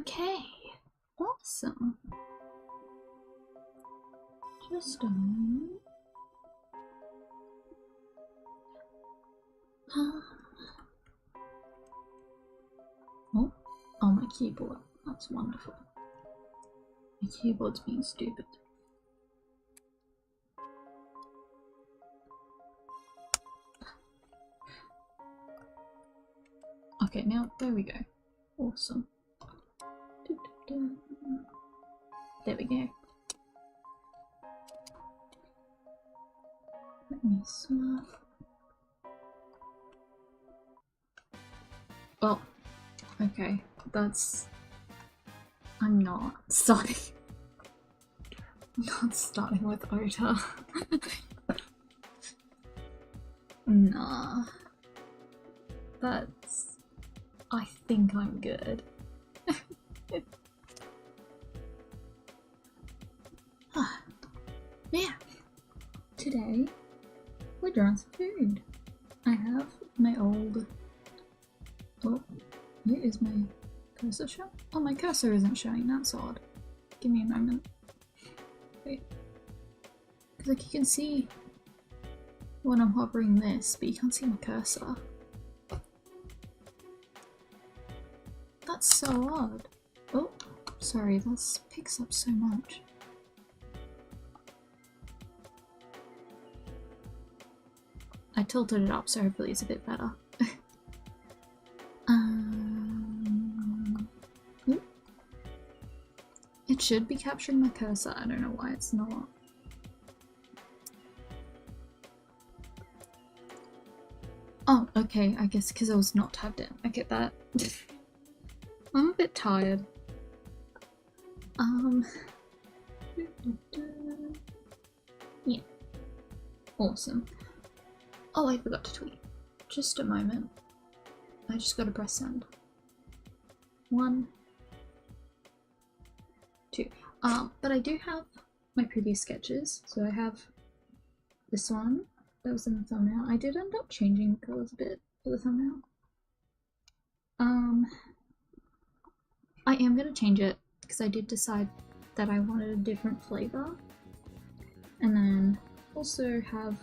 Okay, awesome. Just a moment. Oh, my keyboard. That's wonderful. My keyboard's being stupid. Okay, now there we go. Awesome. There we go. Let me swap. Oh, okay. That's. I'm not starting. Not starting with Ota. Nah. That's. I think I'm good. Yeah. Today, we're drawing some food. I have my old. Oh, where is my cursor show? Oh, my cursor isn't showing. That's odd. Give me a moment. Wait. Because like you can see when I'm hovering this, but you can't see my cursor. That's so odd. Oh, sorry, this picks up so much. I tilted it up, so hopefully it's a bit better. It should be capturing my cursor. I don't know why it's not. Oh, okay, I guess because I was not tabbed in. I get that. I'm a bit tired. Yeah. Awesome. Oh, I forgot to tweet. Just a moment. I just gotta press send. 1, 2. But I do have my previous sketches. So I have this one that was in the thumbnail. I did end up changing the colours a bit for the thumbnail. I am gonna change it because I did decide that I wanted a different flavour. And then also have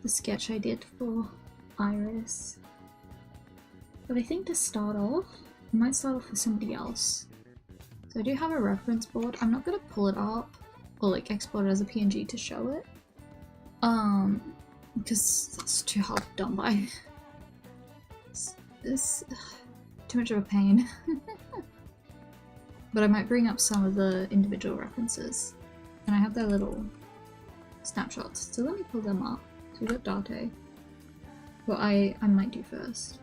the sketch I did for Iris. But I think to start off, I might start off with somebody else. So I do have a reference board. I'm not gonna pull it up or like export it as a PNG to show it. Because that's too hard done by. It's too much of a pain. But I might bring up some of the individual references. And I have their little snapshots. So let me pull them up. So we've got Date. What I might do first.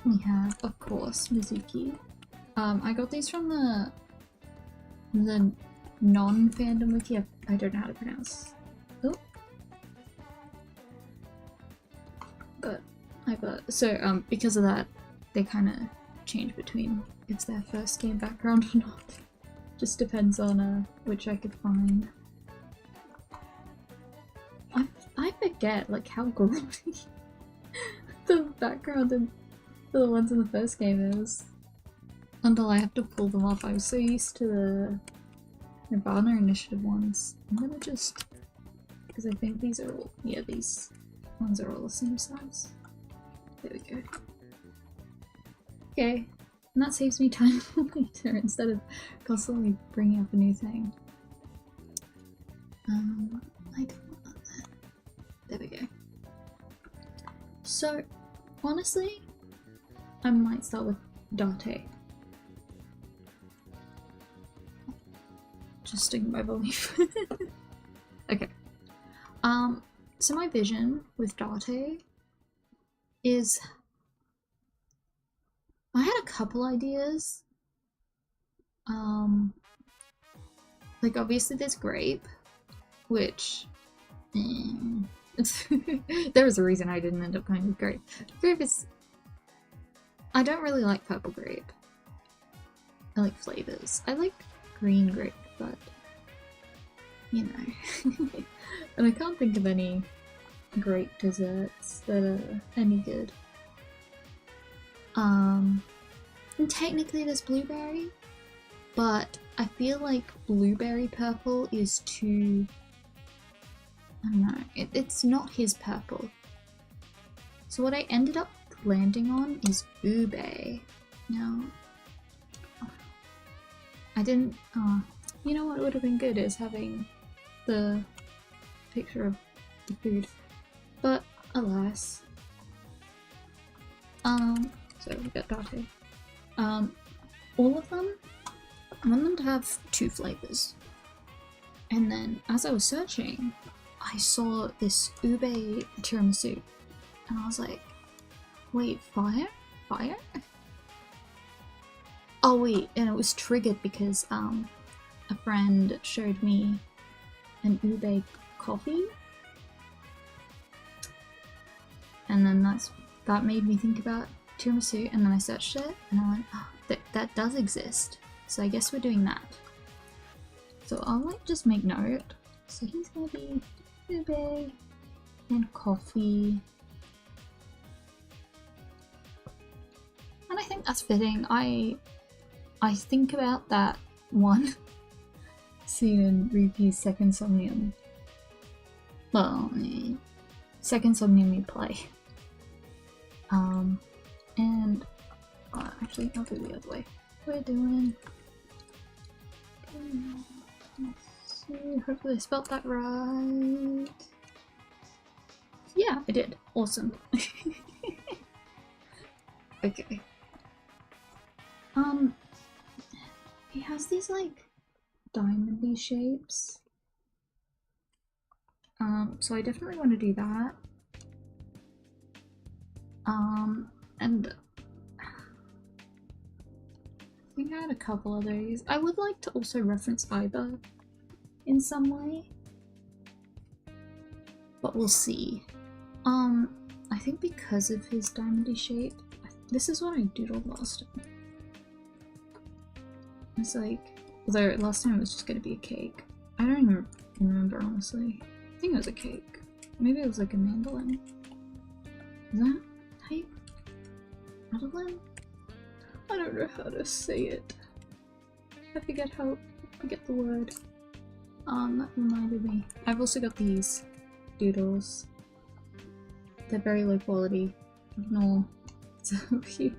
We have, of course, Mizuki. I got these from the non-fandom wiki. I don't know how to pronounce. Oh. But I got, so because of that, they kind of change between if it's their first game background or not. Just depends on which I could find. I forget like how grotty the background and the ones in the first game is until I have to pull them off. I was so used to the Nirvana Initiative ones. I'm gonna just, because I think these are all, yeah, these ones are all the same size. There we go. Okay, and that saves me time later instead of constantly bringing up a new thing. I don't want that. There we go. So, honestly, I might start with Date. Just sticking my belief. Okay. So my vision with Date is I had a couple ideas. Like obviously there's grape, which there was a reason I didn't end up going with grape. Grape is, I don't really like purple grape. I like flavors. I like green grape, but you know. And I can't think of any great desserts that are any good. And technically there's blueberry, but I feel like blueberry purple is too... I don't know, it's not his purple. So what I ended up landing on is ube. Now, I didn't... you know what would have been good is having the picture of the food, but alas. So we got Date. All of them, I want them to have 2 flavors. And then as I was searching, I saw this ube tiramisu, and I was like, wait, fire? Fire? Oh wait, and it was triggered because a friend showed me an ube coffee, and then that made me think about tiramisu, and then I searched it and I went, oh, that does exist, so I guess we're doing that. So I'll like just make note. So he's gonna be ube and coffee, and I think that's fitting. I think about that one scene in Ruby's second Somnium. Well, second Somnium we play. And actually, I'll do the other way. We're doing. Let's see, hopefully I spelt that right. Yeah, I did. Awesome. Okay. He has these like diamondy shapes. So I definitely want to do that. And I think I had a couple of those. I would like to also reference Iba in some way, but we'll see. I think because of his diamondy shape, this is what I doodled last time. It's like, although last time it was just gonna be a cake. I don't even remember, honestly. I think it was a cake. Maybe it was like a mandolin. Is that type? Mandolin? I don't know how to say it. I forget the word. That reminded me. I've also got these doodles. They're very low quality. Ignore. So cute.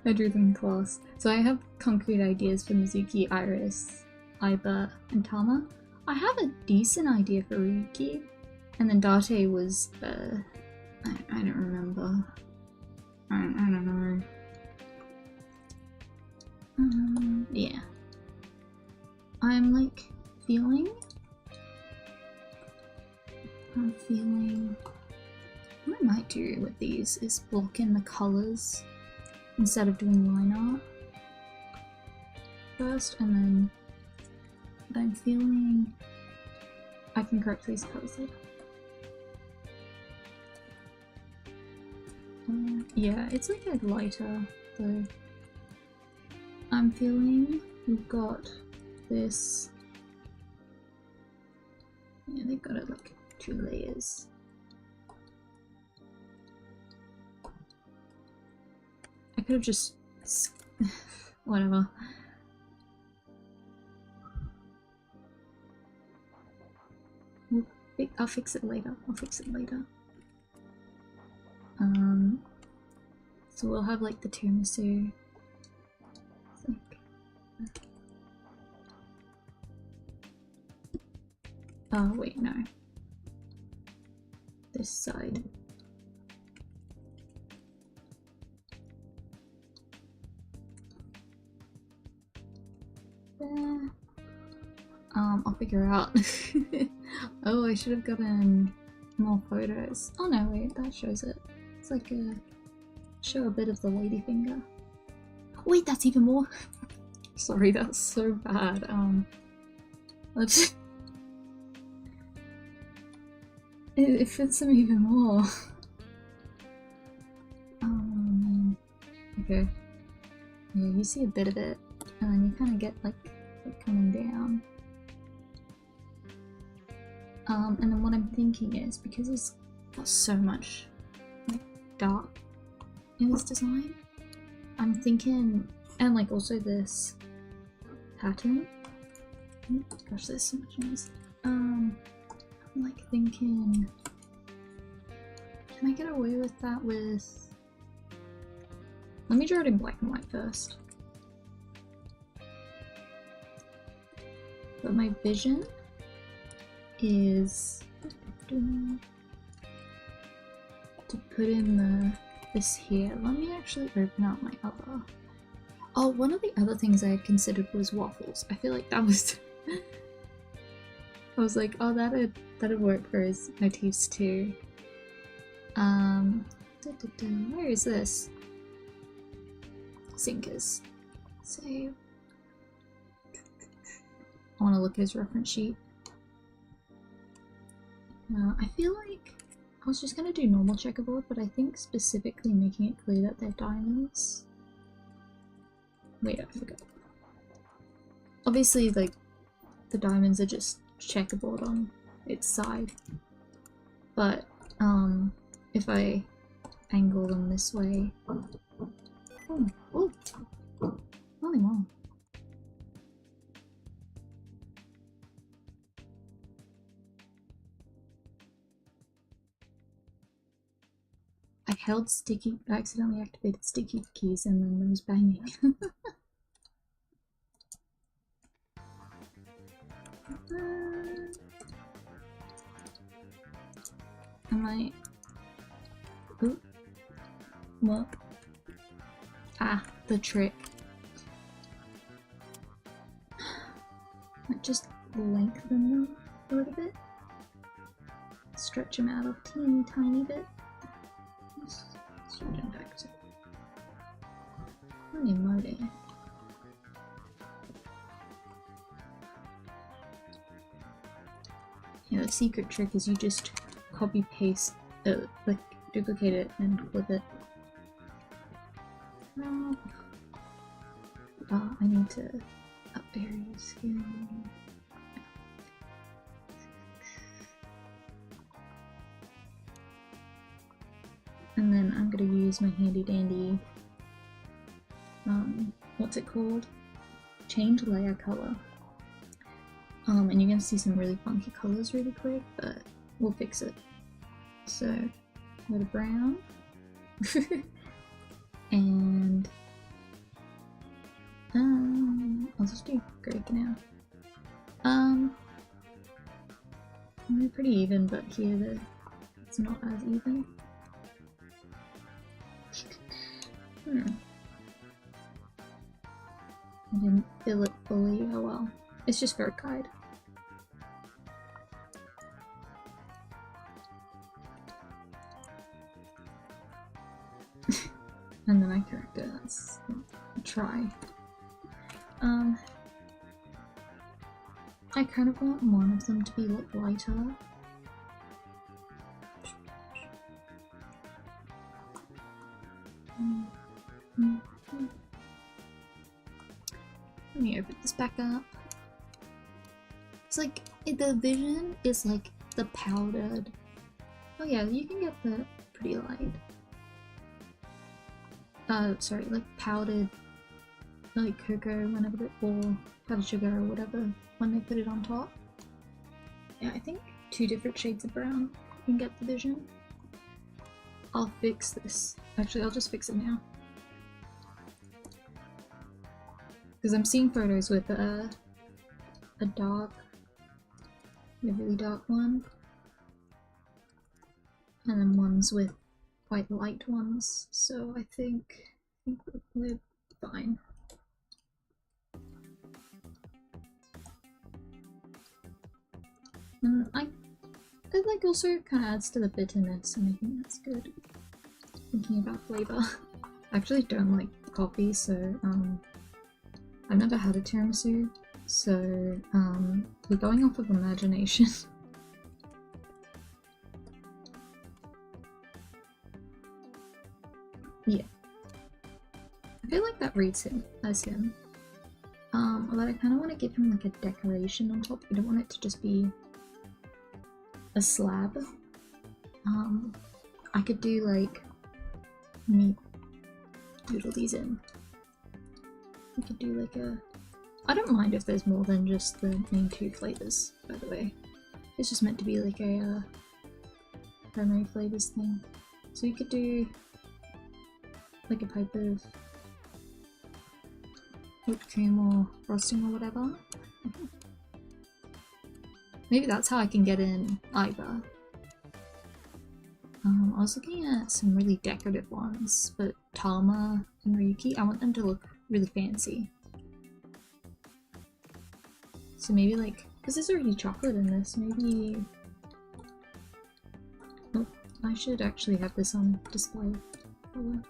I drew them in class. So I have concrete ideas for Mizuki, Iris, Iba, and Tama. I have a decent idea for Ryuki, and then Date was, I don't remember. I don't know. Yeah. I'm like feeling. What I might do with these is block in the colours instead of doing line art first, and then what I'm feeling, I can correct these colours later. Yeah, it's like a lighter though. I'm feeling we've got this. Yeah, they've got it like 2 layers. I could have just whatever. I'll fix it later. So we'll have like the tiramisu. Oh wait, no. This side. There. I'll figure out. Oh, I should have gotten more photos. Oh no, wait, that shows it. It's like a show a bit of the lady finger. Wait, that's even more. Sorry, that's so bad. Let's. It fits them even more. Okay. Yeah, you see a bit of it, and then you kind of get like coming down. And then what I'm thinking is, because his got so much like dark in this design. I'm thinking, and like also this pattern. Oh, gosh, there's so much noise. I'm like thinking, can I get away with that with... Let me draw it in black and white first. But my vision is to put in this here. Let me actually open up my other... Oh, one of the other things I had considered was waffles. I feel like that was... I was like, oh, that'd work for his motifs too. Where is this? Sinkers. Save. I want to look at his reference sheet. I feel like I was just gonna do normal checkerboard, but I think specifically making it clear that they're diamonds. Wait, I forgot. Obviously, like, the diamonds are just checkerboard on its side. But, if I angle them this way... Oh, only one. I held sticky, accidentally activated sticky keys and then there was banging. Am I... Ooh. What? Ah, the trick. Like just lengthen them a little bit. Stretch them out a teeny tiny bit. Holy moly. Yeah, the secret trick is you just copy paste, like duplicate it and flip it. I need to up areas here. And then I'm gonna use my handy dandy, what's it called? Change layer color. And you're gonna see some really funky colors really quick, but we'll fix it. So, go to brown. And I'll just do grey now. They're pretty even, but here it's not as even. I didn't fill it fully. Oh well. It's just for a guide. And then I correct it. That's a try. I kind of want one of them to be like lighter. Let me open this back up. It's like, the vision is like the powdered. Oh yeah, you can get the pretty light. Sorry, like powdered, like cocoa whenever they, or powdered sugar or whatever, when they put it on top. Yeah, I think 2 different shades of brown you can get the vision. I'll fix this. Actually, I'll just fix it now. Because I'm seeing photos with a dark, a really dark one, and then ones with quite light ones, so I think we're fine. And it like also kind of adds to the bitterness, and I think that's good. Thinking about flavor. I actually don't like coffee, so I've never had a tiramisu, so we're going off of imagination. Yeah. I feel like that reads him as him. But I kind of want to give him like a decoration on top. I don't want it to just be a slab. I could do like, let me doodle these in. We could do like a, I don't mind if there's more than just the main 2 flavours, by the way. It's just meant to be like a primary flavours thing. So you could do like a type of whipped cream or frosting or whatever. Maybe that's how I can get in either. I was looking at some really decorative ones, but Tama and Ryuki, I want them to look really fancy. So maybe like, because there's already chocolate in this, maybe... Oh, I should actually have this on display. Oh.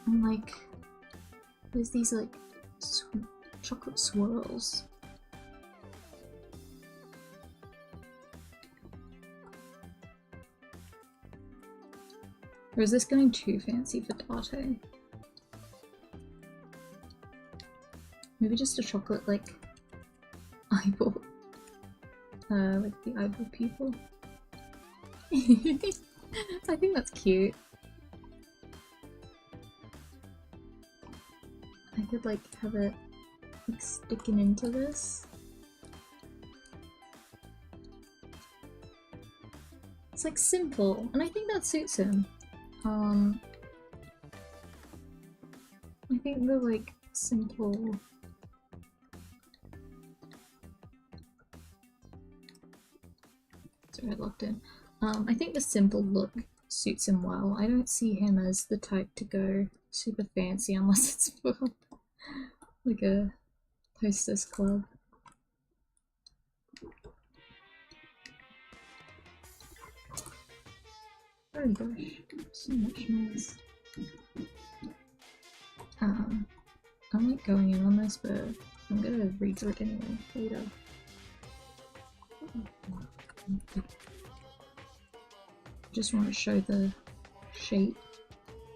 And like, there's these like chocolate swirls. Or is this going too fancy for Date? Maybe just a chocolate like eyeball. Like the eyeball pupil. I think that's cute. I could like have it like sticking into this. It's like simple, and I think that suits him. I think the like simple. Sorry, I locked in. I think the simple look suits him well. I don't see him as the type to go super fancy unless it's for like a hostess club. Oh gosh, so much noise. I'm like going in on this, but I'm gonna read through it anyway later. Just want to show the shape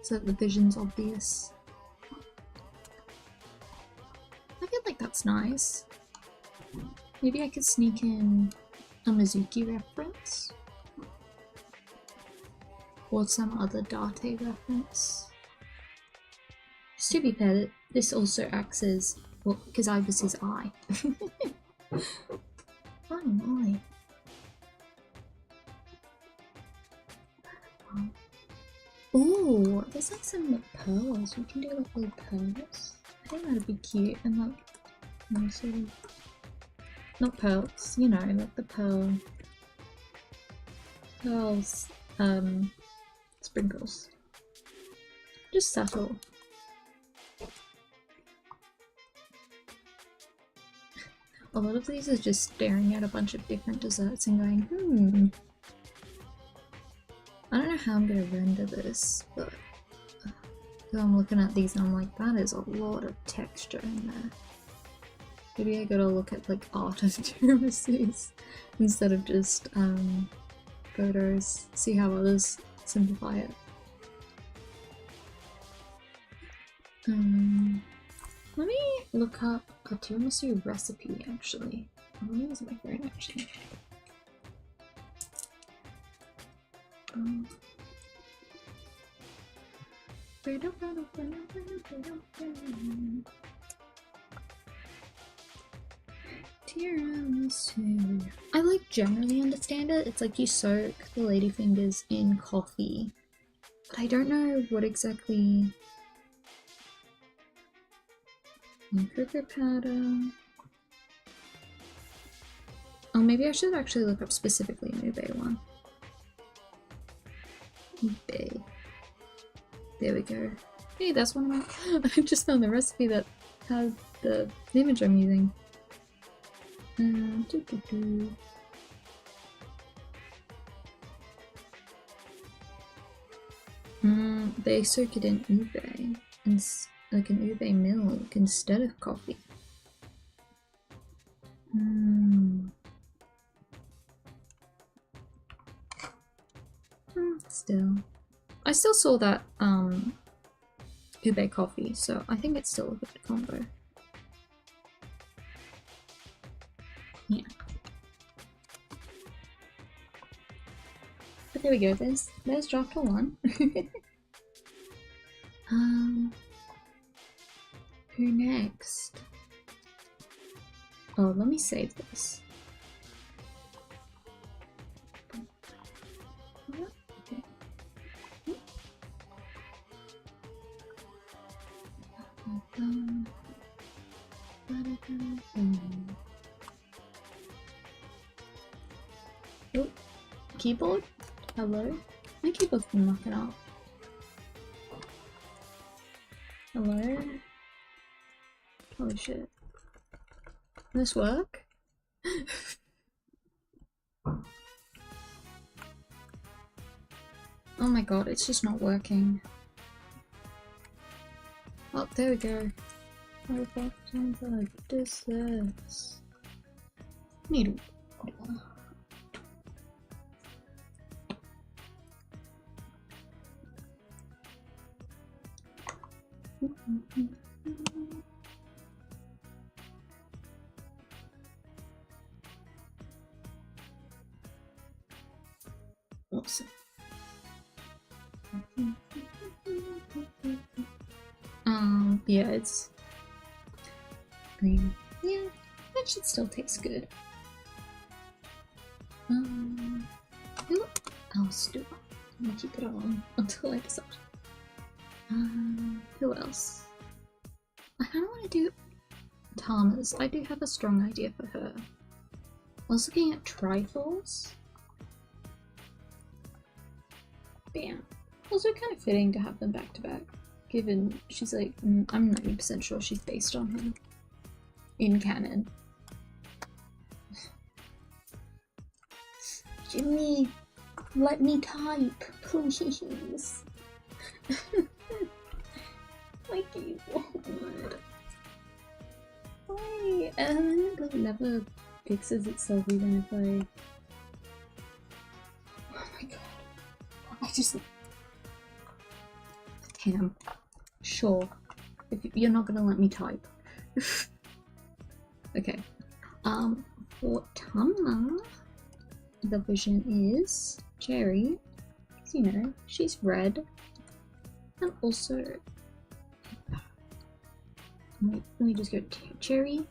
so that the vision's obvious. I feel like that's nice. Maybe I could sneak in a Mizuki reference. Or some other Date reference. Just to be fair, this also acts as, well, because I was his eye. Oh my. Oh, there's like some like pearls. We can do like little pearls. I think that'd be cute and like, you know, sort of, not pearls, you know, like the pearls, sprinkles. Just subtle. A lot of these are just staring at a bunch of different desserts and going, I don't know how I'm gonna render this, but I'm looking at these and I'm like, that is a lot of texture in there. Maybe I gotta look at like art of tiramisus instead of just photos, see how others simplify it. Let me look up a tiramisu recipe actually. Let me use my phone actually. Tiramisu. I like generally understand it. It's like you soak the ladyfingers in coffee, but I don't know what exactly. Cocoa powder. Oh, maybe I should actually look up specifically an ube one. Ube. There we go. Hey, that's one of my. I just found the recipe that has the image I'm using. They soak it in ube and like an ube milk instead of coffee. Still. I still saw that ube coffee, so I think it's still a good combo. Yeah. But there we go, there's chapter 1. Who next? Oh, let me save this. Okay. Oh, keyboard? Hello? My keyboard's been knocking out. Hello? Holy shit. Will this work? Oh my god, it's just not working. Oh, there we go. What is this? Need water. Awesome. Yeah, it's green. Yeah, that should still taste good. Ooh, I'll stew. I'm gonna keep it on until I decide. Who else? I kind of want to do Tama's. I do have a strong idea for her. I was looking at trifles. Bam. Also kind of fitting to have them back to back, given she's like, I'm 90% sure she's based on him in canon. Jimmy, let me type, please. My keyboard. Why? It never fixes itself even if I... Oh my god. I just... Okay, I'm sure. If you're not gonna let me type. Okay. For Tama, the vision is Cherry. You know, she's red. And also... Let me just go cherry,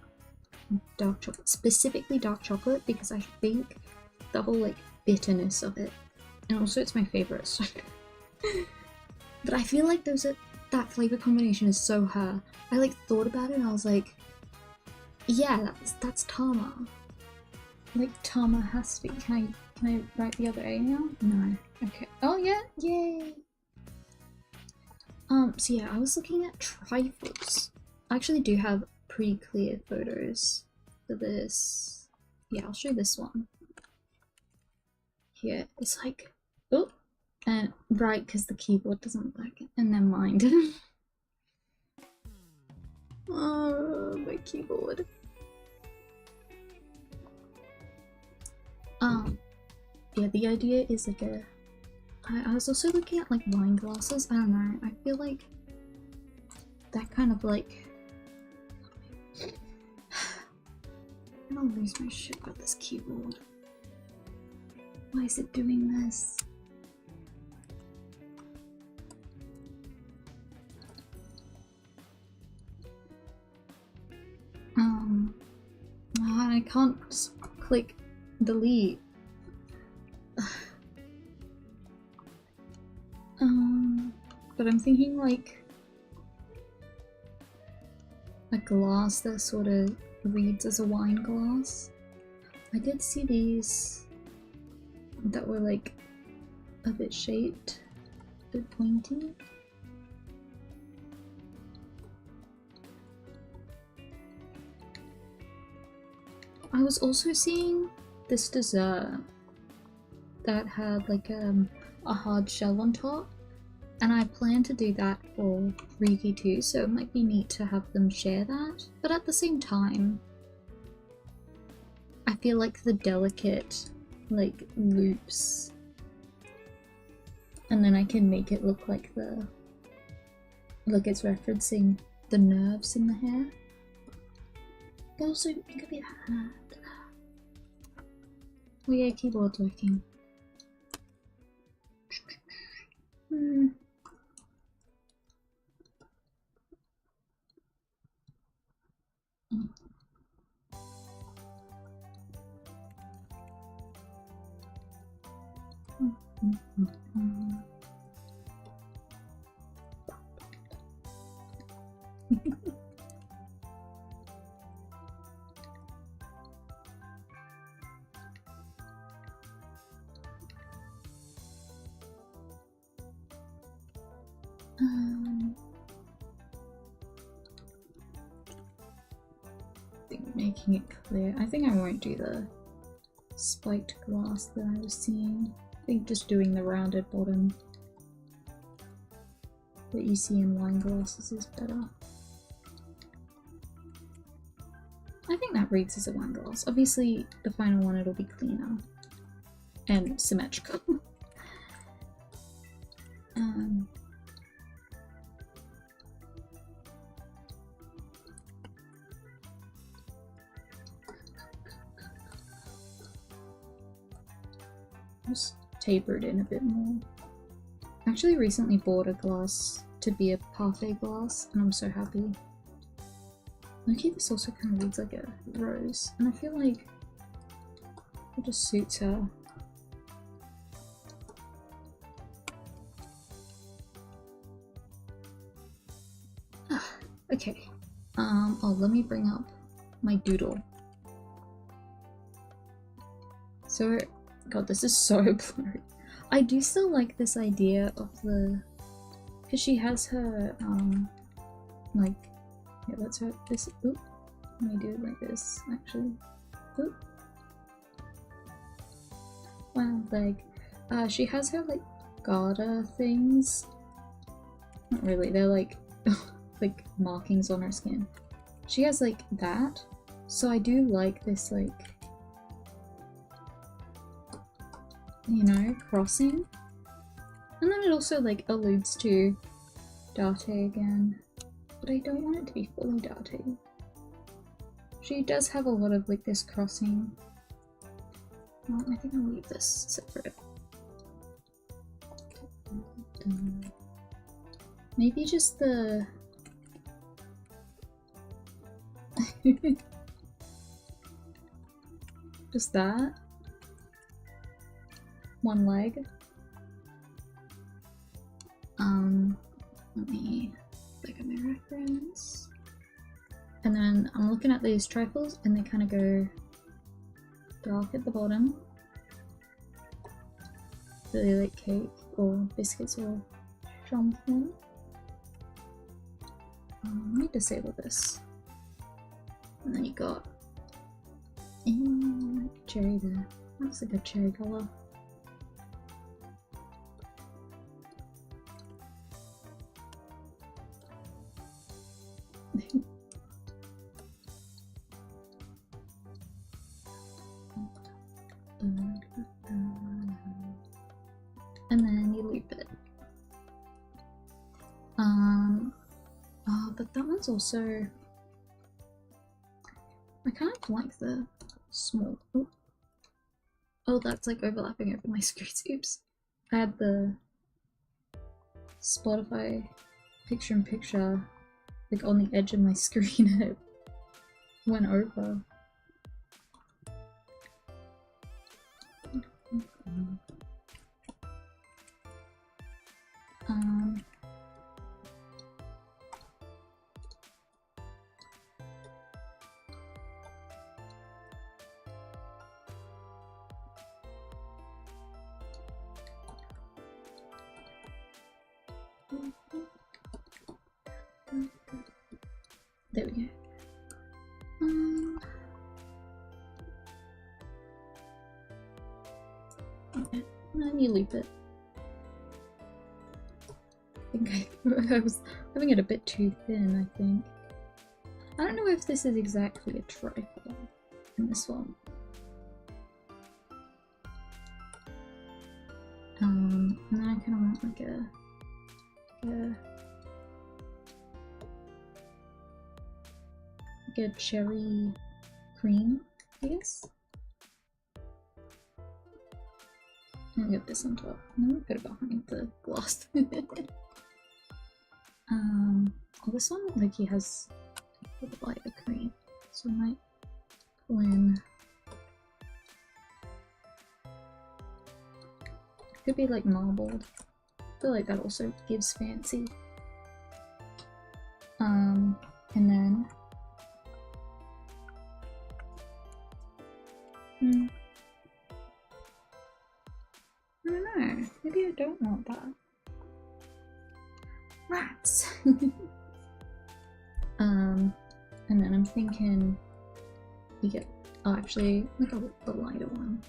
dark chocolate. Specifically dark chocolate because I think the whole like bitterness of it. And also it's my favorite, so but I feel like that flavor combination is so her. I like thought about it and I was like, yeah, that's Tama. Like Tama has to be. Can I write the other A now? No. Okay. Oh yeah, yay. So yeah, I was looking at trifles. I actually do have pretty clear photos for this. Yeah, I'll show this one. Here, it's like, oh, and right, because the keyboard doesn't work, and never mind. Oh, my keyboard. Yeah, the idea is like a... I was also looking at like wine glasses. I don't know, I feel like that kind of like... I'm gonna lose my shit about this keyboard. Why is it doing this? I can't click delete. But I'm thinking like a glass that sort of reads as a wine glass. I did see these that were like a bit shaped, a bit pointy. I was also seeing this dessert that had like a hard shell on top, and I plan to do that for Riki too, so it might be neat to have them share that. But at the same time, I feel like the delicate like loops, and then I can make it look like it's referencing the nerves in the hair. But also it could be a hat. Oh yeah, keyboard's working. Making it clear. I think I won't do the spiked glass that I was seeing. I think just doing the rounded bottom that you see in wine glasses is better. I think that reads as a wine glass. Obviously, the final one it'll be cleaner and symmetrical. Just taper it in a bit more. I actually recently bought a glass to be a parfait glass, and I'm so happy. Okay, this also kind of reads like a rose, and I feel like it just suits her. Okay. Oh, let me bring up my doodle. So, God, this is so blurry. I do still like this idea of the, because she has her, like, yeah, let's hope this, oop, let me do it like this, actually, oop. Wow, like, she has her, like, garter things. Not really, they're like, like, markings on her skin. She has, like, that, so I do like this, like, you know, crossing. And then it also like alludes to Date again, but I don't want it to be fully Date. She does have a lot of like this crossing. I think I'll leave this separate. Maybe just the just that. One leg. Let me look at my reference. And then I'm looking at these trifles and they kind of go dark at the bottom. Really like cake or biscuits or something. Let me disable this. And then you got cherry there. That's a good cherry colour. And then you loop it. Oh, but that one's also, I kind of like the small, oh, that's like overlapping over my screens. Oops. I had the Spotify picture-in-picture like on the edge of my screen and it went over. There we go. Okay, and then you loop it. I think I was having it a bit too thin, I think. I don't know if this is exactly a trifle in this one. And then I kind of want like a cherry cream, I guess. I'm gonna get this on top. I'm gonna put it behind the glass. Oh, this one, like, he has a bit lighter cream, so I might pull in. Could be like marbled. I feel like that also gives fancy. And then I don't know. Maybe I don't want that. Rats. And then I'm thinking we get actually like the lighter one.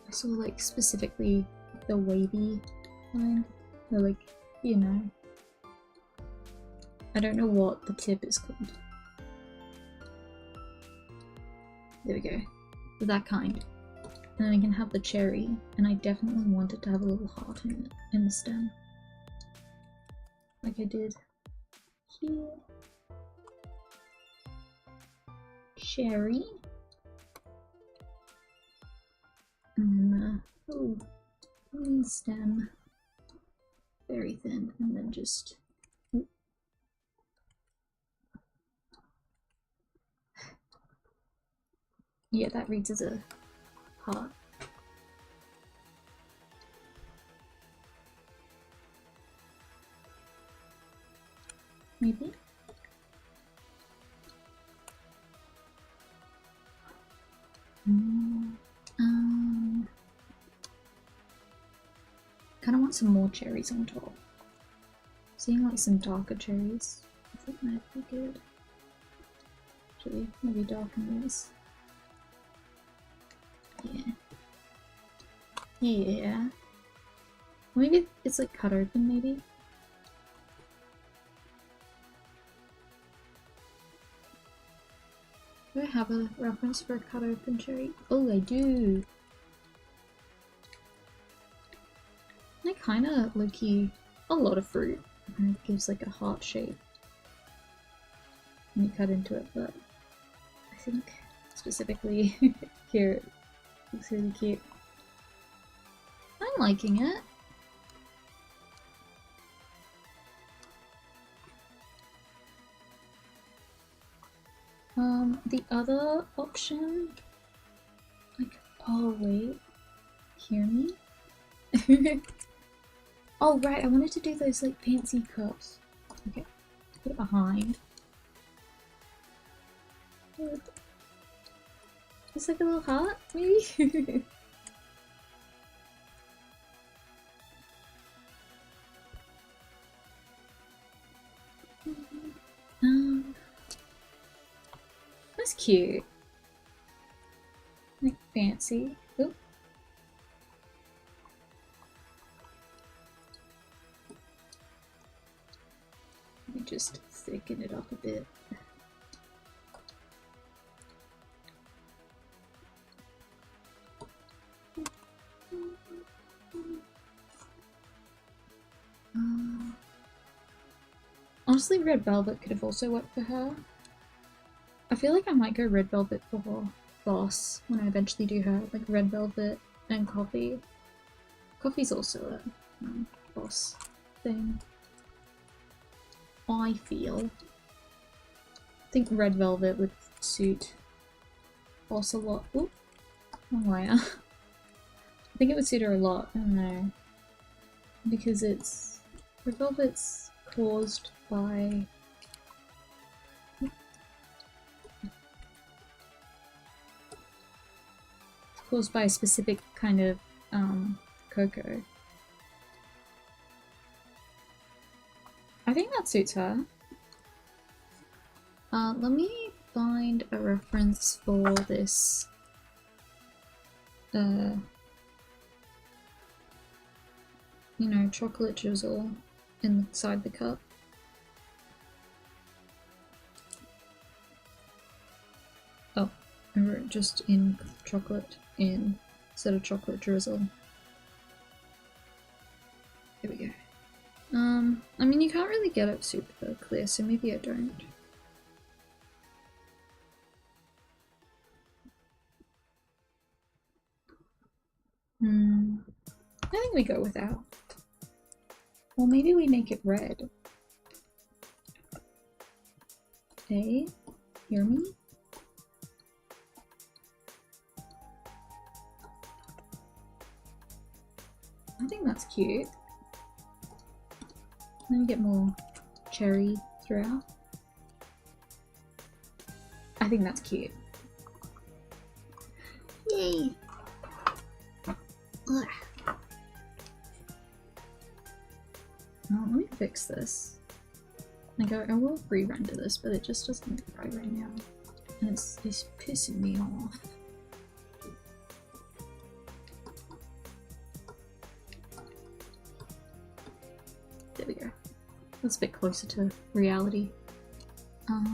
I saw like specifically the wavy line, or like, you know. I don't know what the tip is called. There we go. That kind. And then I can have the cherry, and I definitely want it to have a little heart in it, in the stem. Like I did here. Cherry. And then the stem. Very thin, and then just... Yeah, that reads as a heart. Maybe? Kind of want some more cherries on top. Seeing like some darker cherries, I think might be good. Actually, maybe darken these. Yeah. Yeah. Maybe it's like cut open, maybe? Do I have a reference for a cut open cherry? Oh, I do! I kinda low-key a lot of fruit, and it gives like a heart shape when you cut into it, but I think specifically here it looks really cute. I'm liking it. The other option, like, oh wait, hear me? Oh right, I wanted to do those like fancy cups. Okay, put it behind. It's like a little heart, maybe? That's cute. Like fancy. Oop. Let me just thicken it up a bit. Honestly, red velvet could have also worked for her. I feel like I might go red velvet for her boss when I eventually do her, like red velvet and coffee. Coffee's also a boss thing. I feel. I think red velvet would suit boss a lot. Oop, wrong wire. I think it would suit her a lot. I don't know, because it's red velvet's caused by. Caused by a specific kind of cocoa. I think that suits her. Let me find a reference for this. You know, chocolate drizzle inside the cup. Oh, I wrote just in chocolate instead of chocolate drizzle. There we go. I mean, you can't really get it super clear, so maybe I don't. I think we go without. Or maybe we make it red. Hey, hear me? I think that's cute. Then you get more cherry throughout. I think that's cute. Yay! Ugh. Oh, let me fix this. Like, I will re-render this, but it just doesn't look right now. And it's pissing me off. There we go. That's a bit closer to reality. I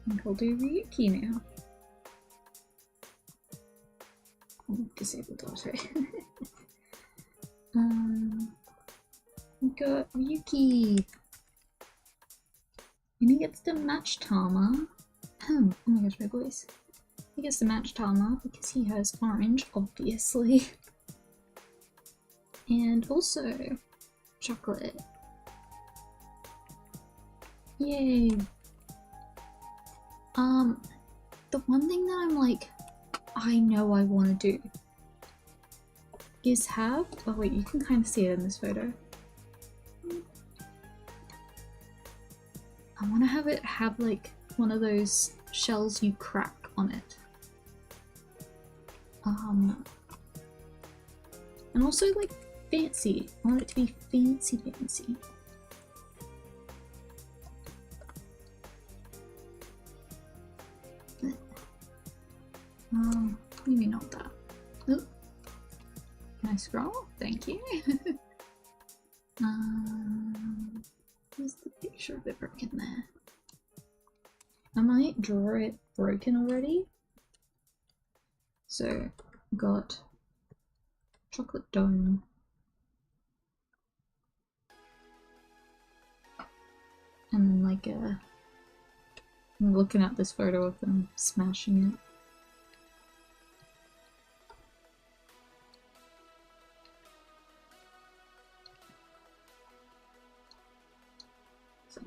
think I'll do Ryuki now. Disabled auto. We got Ryuki. And he gets to match Tama. Oh my gosh, my voice. He gets to match Tama because he has orange, obviously. And also chocolate. Yay! The one thing that I'm like, I know I want to do is have, oh wait, you can kind of see it in this photo. I want to have it have like one of those shells you crack on it. And also like fancy. I want it to be fancy. Maybe not that. Oop. Can I scroll? Thank you. Where's the picture of it broken there? I might draw it broken already. So, got chocolate dome. And then like I'm looking at this photo of them smashing it.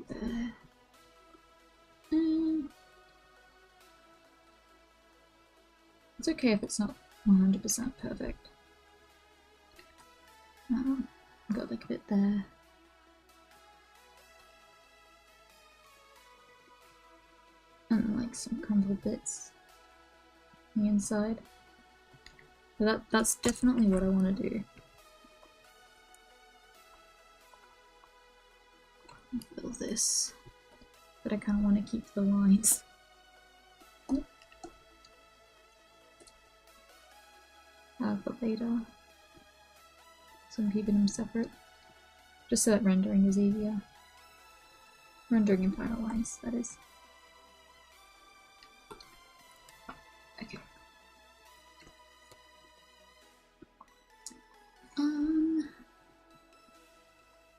There. It's okay if it's not 100% perfect. Got like a bit there. And like some crumbled bits on the inside. But that's definitely what I want to do. Fill this, but I kind of want to keep the lines. For later, so I'm keeping them separate, just so that rendering is easier. Rendering in final lines, that is. Okay.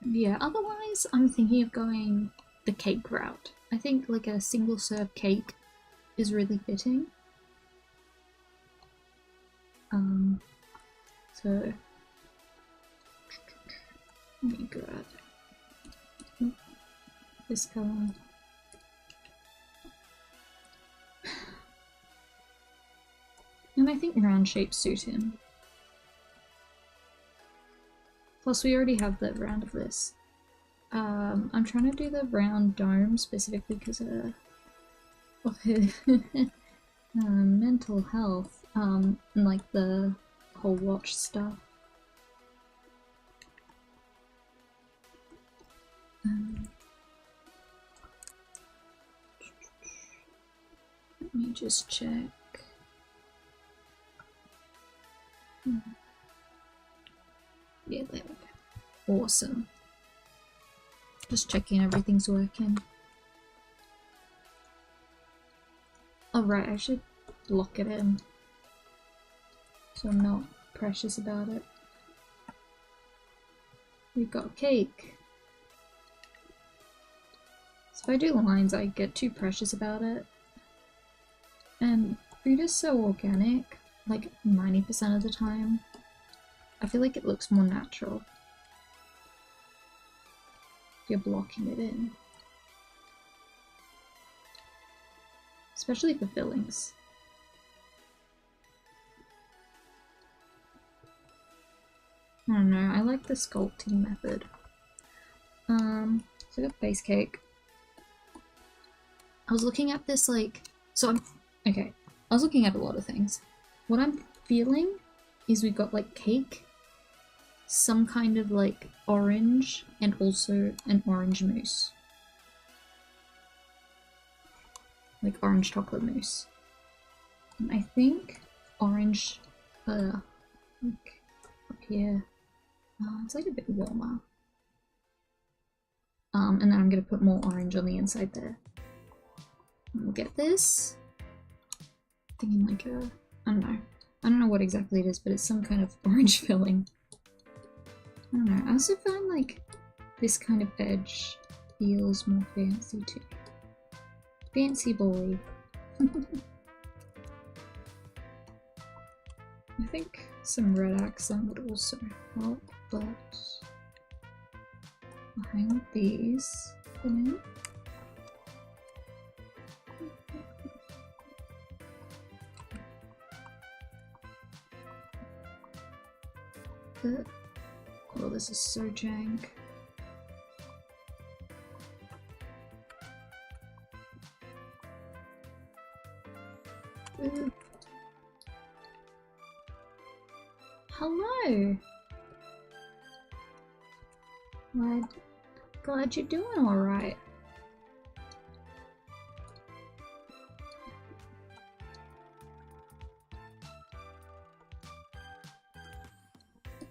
Yeah, otherwise I'm thinking of going the cake route. I think like a single serve cake is really fitting. So let me grab this color. And I think round shapes suit him. Plus we already have the round of this. I'm trying to do the round dome specifically because of his mental health, and like the whole watch stuff. Let me just check. Yeah, there we go. Awesome. Just checking everything's working. Oh right, I should lock it in so I'm not precious about it. We've got cake. So if I do lines, I get too precious about it. And food is so organic, like 90% of the time. I feel like it looks more natural if you're blocking it in. Especially for fillings. I don't know, I like the sculpting method. So I got base cake. I was looking at this like, okay, I was looking at a lot of things. What I'm feeling is we've got like cake, some kind of like orange, and also an orange mousse. Like orange chocolate mousse. And I think orange, like up here, it's like a bit warmer. And then I'm gonna put more orange on the inside there. And we'll get this. Thinking like a, I don't know what exactly it is, but it's some kind of orange filling. I don't know. I also find like this kind of edge feels more fancy too. Fancy boy. I think some red accent would also help, but I'll hang with these for now. Oh, this is so jank. Ooh. Hello! Glad you're doing alright.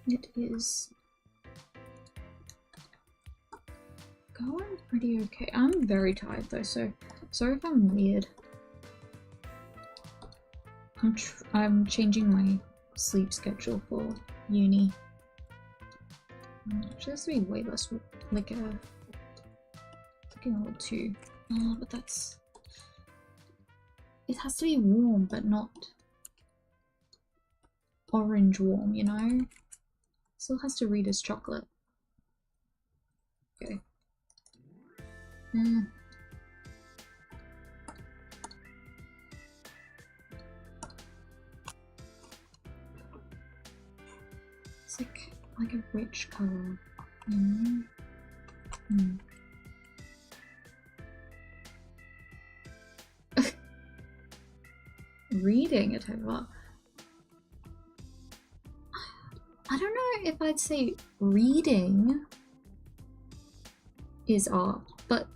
It is going pretty okay. I'm very tired though, so sorry if I'm weird. I'm changing my sleep schedule for uni. Which has to be way less, like it's looking a little too. Oh, but that's. It has to be warm, but not orange warm, you know? Still has to read as chocolate. Okay. It's like a rich color, you know? Reading it over. I don't know if I'd say reading is art, but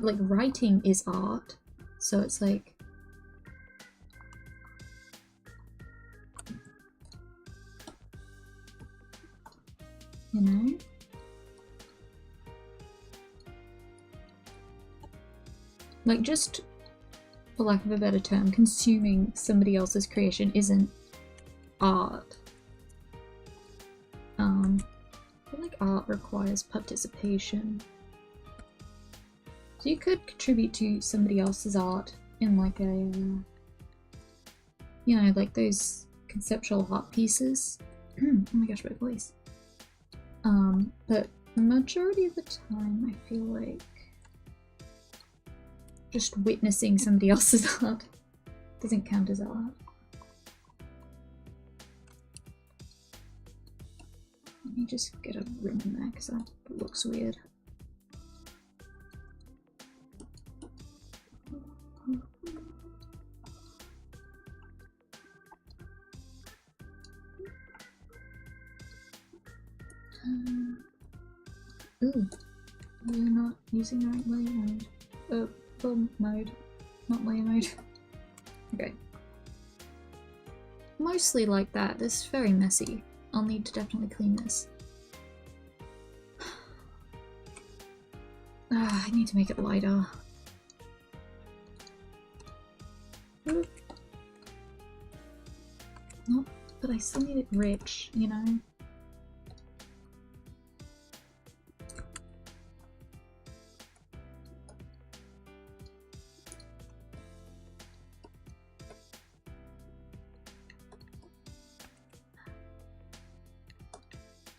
like writing is art. So it's like, you know? Like, just for lack of a better term, consuming somebody else's creation isn't art. I feel like art requires participation. So you could contribute to somebody else's art in like a, you know, like those conceptual art pieces. Oh my gosh, my voice. But majority of the time I feel like just witnessing somebody else's art doesn't count as art. Let me just get a rim in there because that looks weird. Ooh, we're not using the right layer mode. Film mode, not layer mode. Okay. Mostly like that. This is very messy. I'll need to definitely clean this. I need to make it lighter. Nope, but I still need it rich, you know?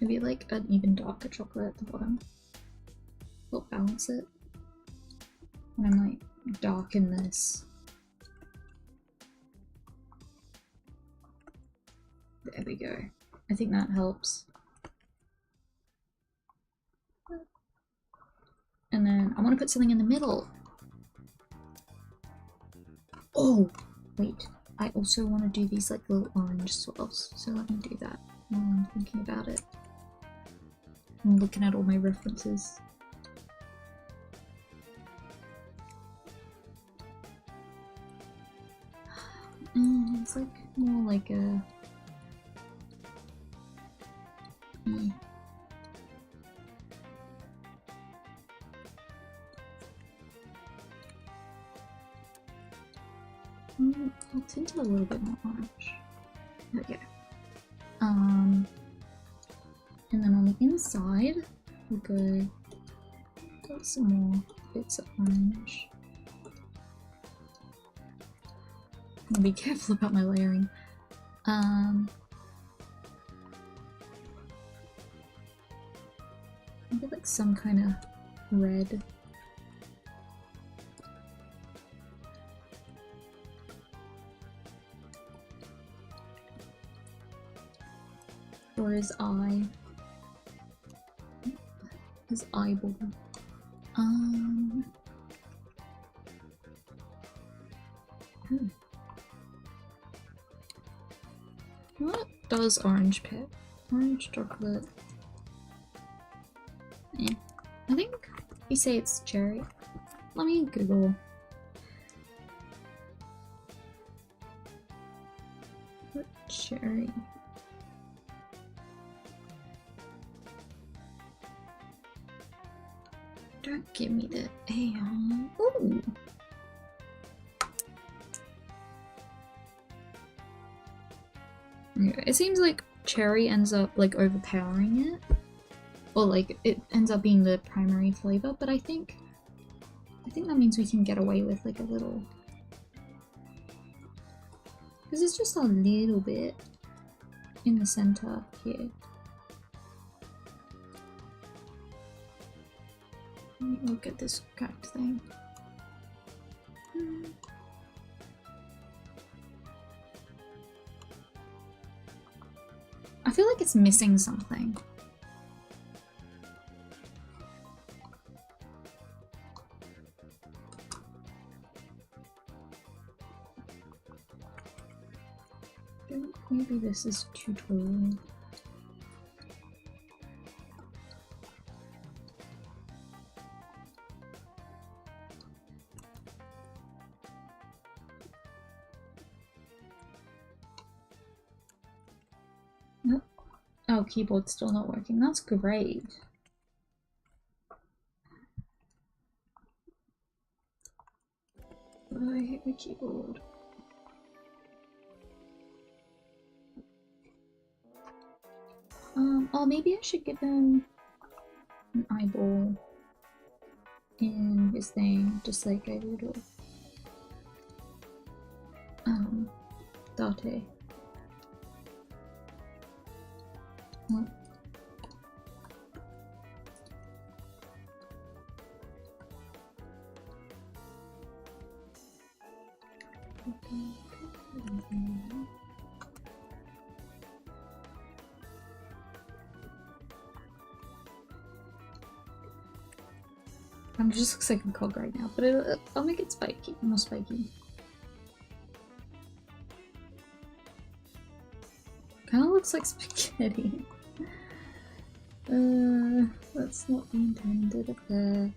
Maybe like an even darker chocolate at the bottom. Will balance it. And I might darken this. There we go. I think that helps. And then I want to put something in the middle. Oh, wait. I also want to do these like little orange swirls. So let me do that while I'm thinking about it. I'm looking at all my references. It's like more like a... I'll tint it a little bit more orange. There we go. And then on the inside, we'll go got some more bits of orange. I'm gonna be careful about my layering. Maybe like some kind of red. Or his eye. His eyeball. What does orange pick? Orange chocolate. I think we say it's cherry. Let me Google. What cherry? Don't give me the AI. Ooh. It seems like cherry ends up like overpowering it, or like it ends up being the primary flavor. But I think that means we can get away with like a little, because it's just a little bit in the center here. Let me look at this cracked thing. I feel like it's missing something. I think maybe this is too tall. Oh, keyboard's still not working. That's great. Oh, I hate my keyboard. Oh, maybe I should give him an eyeball in his thing, just like a little date. What? It just looks like a cog right now, but I'll make it spiky, more spiky. Kind of looks like spaghetti. That's not the intended effect.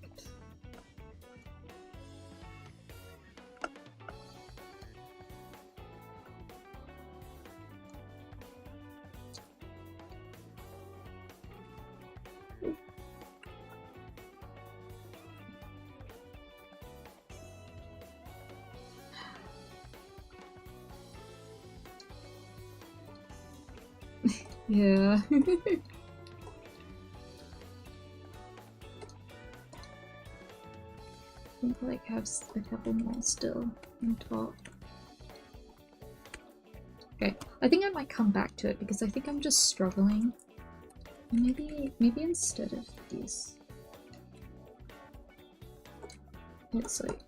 Yeah. I think like have a couple more still on top. Okay, I think I might come back to it because I think I'm just struggling. Maybe instead of these, it's like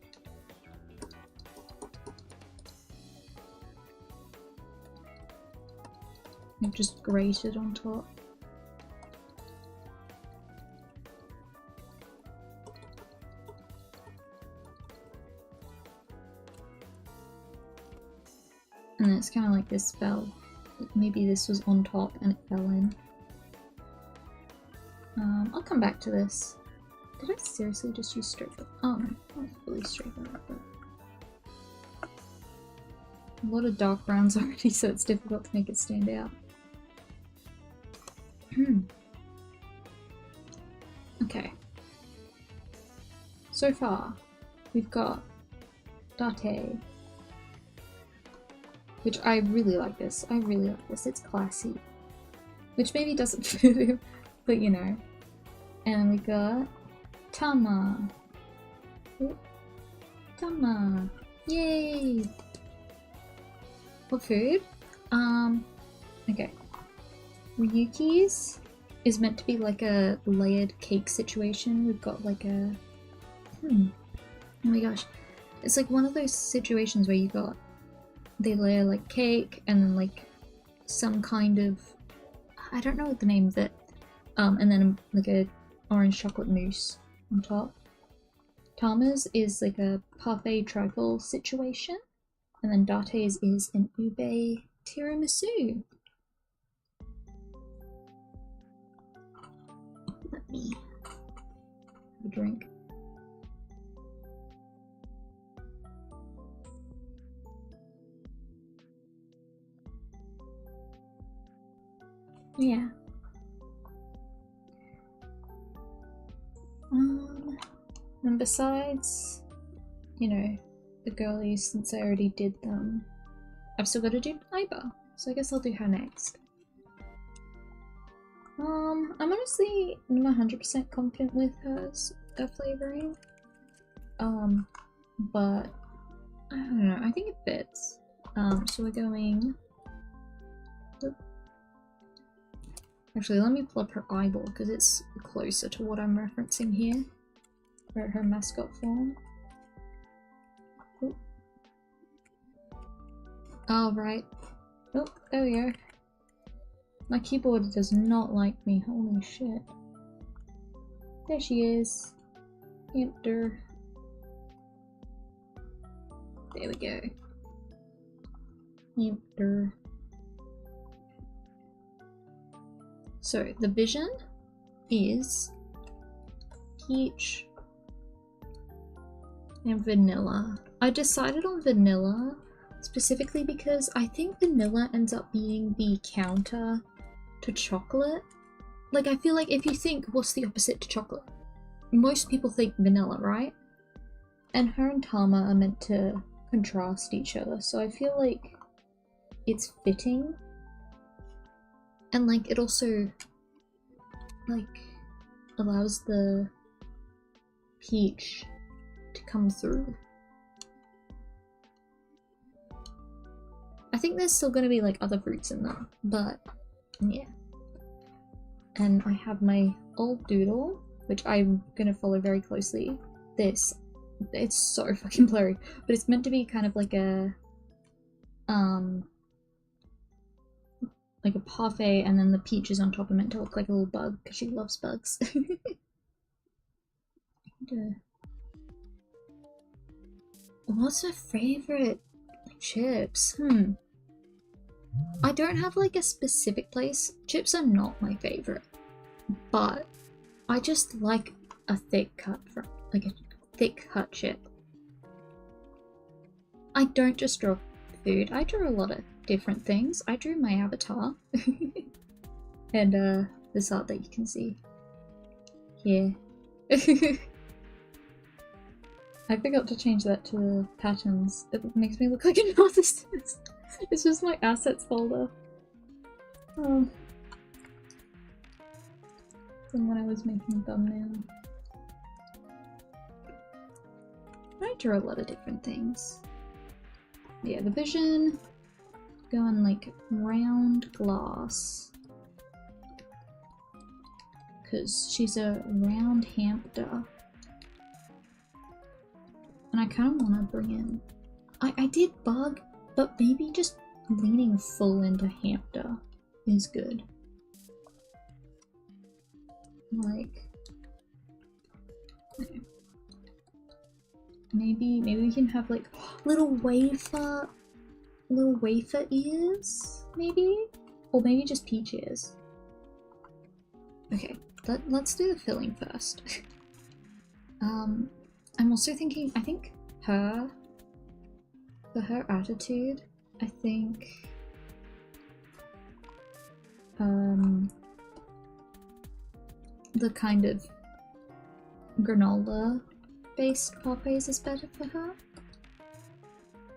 like just grated on top. And then it's kind of like this fell. Maybe this was on top and it fell in. I'll come back to this. Did I seriously just use straight up? Oh no, not fully straight up, but a lot of dark browns already, so it's difficult to make it stand out. Okay. So far, we've got Date, which I really like this. I really like this. It's classy. Which maybe doesn't fit him, but you know. And we got Tama. Ooh. Tama. Yay! What food? Okay. Ryuki's is meant to be like a layered cake situation. We've got like a... Oh my gosh. It's like one of those situations where you got... They layer like cake and then like some kind of... I don't know what the name of it. And then like a orange chocolate mousse on top. Tama's is like a parfait trifle situation. And then Date's is an ube tiramisu. Let me have a drink. Yeah. And besides, you know, the girlies, since I already did them, I've still got to do Aiba, so I guess I'll do her next. I'm honestly not 100% confident with her flavouring, but I don't know, I think it fits. So we're going... Actually, let me pull up her eyeball because it's closer to what I'm referencing here. For her mascot form. Oh, right. Oh, there we go. My keyboard does not like me. Holy shit. There she is. Enter. There we go. Enter. So, the vision is peach and vanilla. I decided on vanilla specifically because I think vanilla ends up being the counter to chocolate. Like, I feel like if you think what's the opposite to chocolate, most people think vanilla, right? And her and Tama are meant to contrast each other, so I feel like it's fitting. And like it also like allows the peach to come through. I think there's still gonna be like other fruits in there, but yeah. And I have my old doodle, which I'm gonna follow very closely. This, it's so fucking blurry, but it's meant to be kind of like a parfait, and then the peaches on top are meant to look like a little bug because she loves bugs. What's my favorite chips? I don't have like a specific place. Chips are not my favorite, but I just like a thick cut from like a thick cut chip. I don't just draw food. I draw a lot of different things. I drew my avatar and this art that you can see here. I forgot to change that to the patterns. It makes me look like an artist. It's just my assets folder. Oh. From when I was making thumbnail. I draw a lot of different things. Yeah, the vision. Going like round glass. Because she's a round hamster. And I kind of want to bring in... I did bug, but maybe just leaning full into hamster is good. Like, maybe we can have like little wafer ears, maybe, or maybe just peach ears. Okay, let's do the filling first. I'm also thinking, I think for her attitude, I think the kind of granola based parfaits is better for her.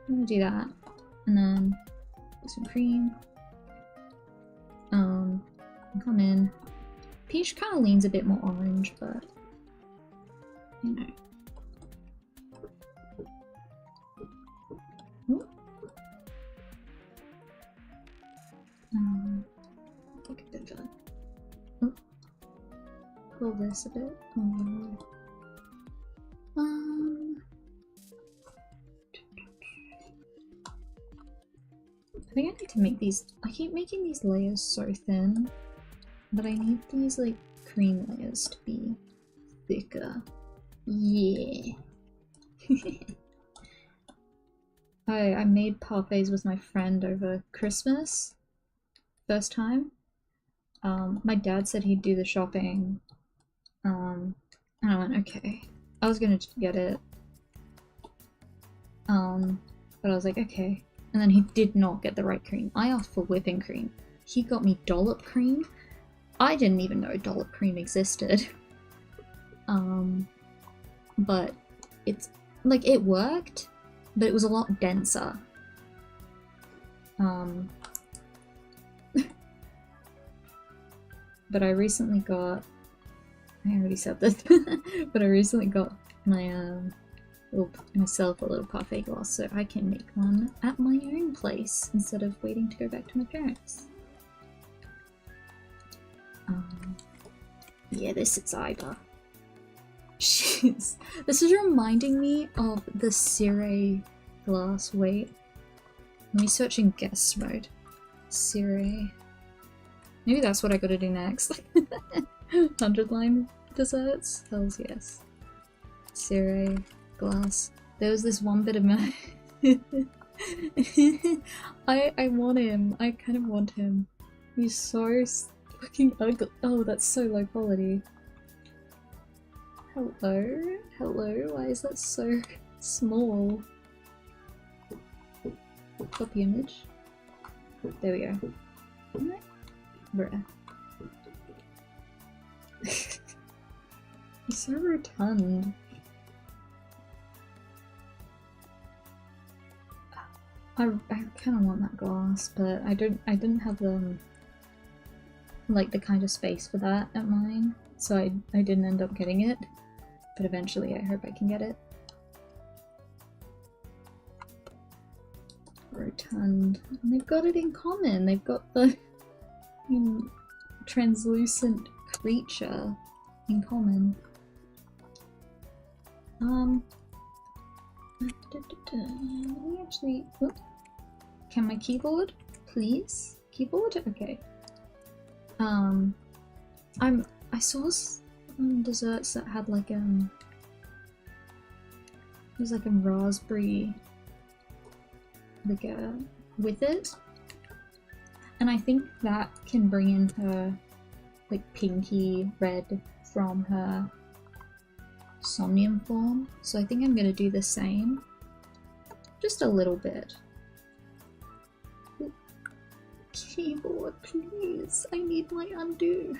I'm gonna do that, and then put some cream. Come in. Peach kind of leans a bit more orange, but you know. Take a bit of a pull this a bit. I think I need to make these. I keep making these layers so thin, but I need these like cream layers to be thicker. Yeah. I made parfaits with my friend over Christmas. First time. My dad said he'd do the shopping. And I went, okay. I was gonna get it. But I was like, okay. And then he did not get the right cream. I asked for whipping cream. He got me dollop cream. I didn't even know dollop cream existed. But it's like, it worked, but it was a lot denser. But I recently got, I already said this, but I recently got my myself a little parfait glass so I can make one at my own place instead of waiting to go back to my parents. Yeah, this is Iba. Jeez. This is reminding me of the Ciré glass. Wait. Let me search in guest mode. Ciré. Maybe that's what I gotta do next. 100 line desserts? Hells yes. Ciré glass. There was this one bit of I want him. I kind of want him. He's so fucking ugly. Oh, that's so low quality. Hello? Hello? Why is that so small? Copy image. There we go. Bruh. He's so rotund. I kind of want that glass, but I didn't have like the kind of space for that at mine, so I didn't end up getting it. But eventually, I hope I can get it. Rotund, and they've got it in common. They've got the translucent creature in common. Let me actually. Oh, can my keyboard, please? Keyboard? Okay. I saw some desserts that had like it was like a raspberry with it, and I think that can bring in her like pinky red from her Somnium form, so I think I'm gonna do the same, just a little bit. Keyboard, please, I need my undo.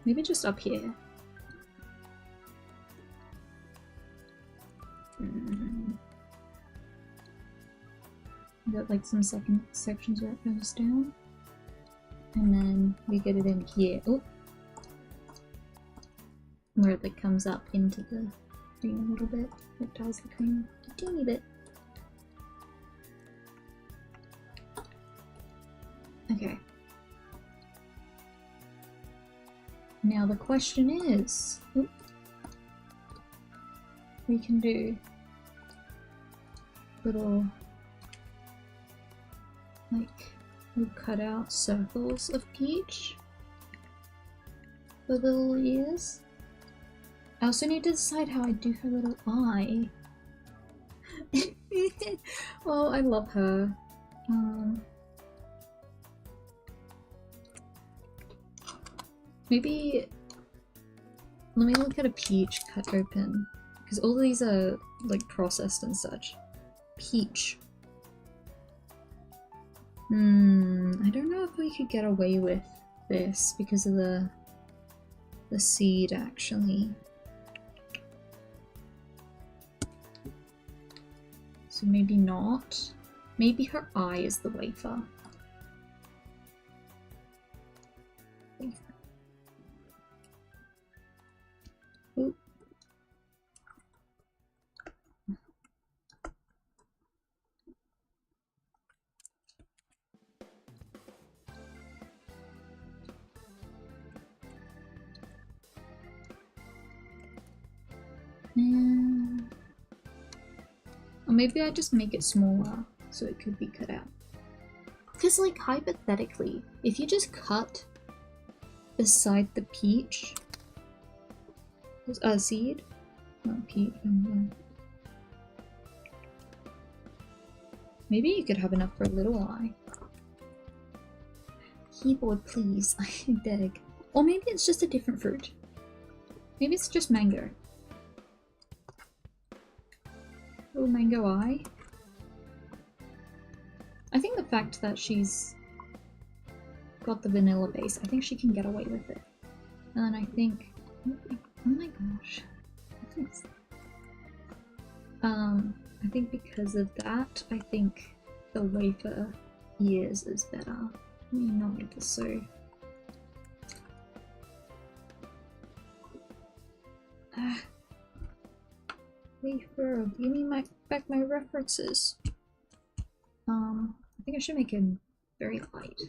Maybe just up here. Got like some sections where it goes down, and then we get it in here. Oh, where it like comes up into the cream a little bit. It does the cream a teeny bit. Okay. Now the question is, we can do little, like, we'll cut out circles of peach for little ears. I also need to decide how I do her little eye. Oh, I love her. Maybe let me look at a peach cut open, because all these are like processed and such. Peach. I don't know if we could get away with this because of the seed actually. So maybe not. Maybe her eye is the wafer. Ooh. Or maybe I just make it smaller so it could be cut out. Because, like, hypothetically, if you just cut beside the peach seed, not peach, maybe you could have enough for a little eye. Keyboard, please, I beg. Or maybe it's just a different fruit. Maybe it's just mango. Little mango eye. I think the fact that she's got the vanilla base, I think she can get away with it. And then I think, oh my gosh. I think because of that, I think the wafer ears is better. Let me not make this so. Wafer, give me back my references. I think I should make him very light.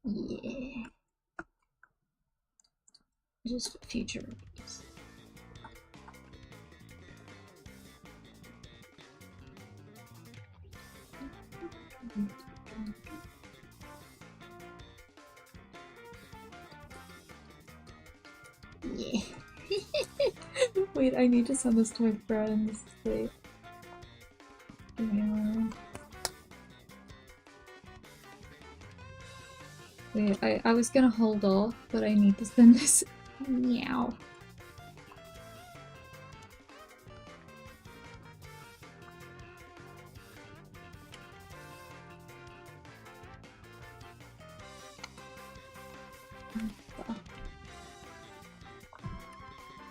Yeah. Just for future reviews. Yeah. Wait, I need to send this to my friends. Wait. Wait, I was gonna hold off, but I need to send this. Meow.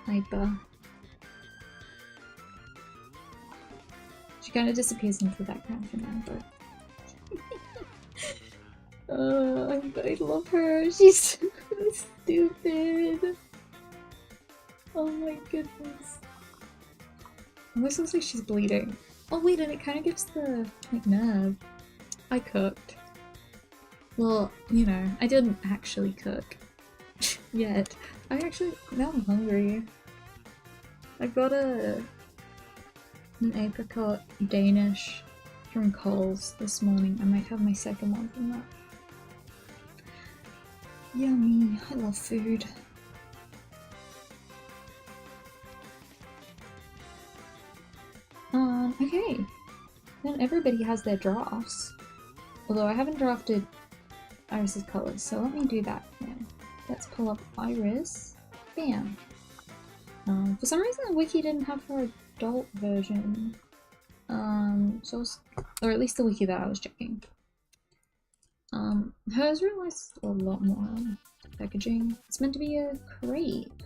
Hyper. She kind of disappears into the background for now, but I love her. She's so stupid. Oh my goodness. Almost looks like she's bleeding. Oh wait, and it kind of gives the like nerve. I cooked. Well, you know, I didn't actually cook yet. Now I'm hungry. I got an apricot Danish from Coles this morning. I might have my second one from that. Yummy, I love food. Okay. Then everybody has their drafts. Although I haven't drafted Iris's colors, so let me do that now. Let's pull up Iris. Bam. For some reason the wiki didn't have her adult version. Or at least the wiki that I was checking. Hers relies a lot more on packaging. It's meant to be a crepe.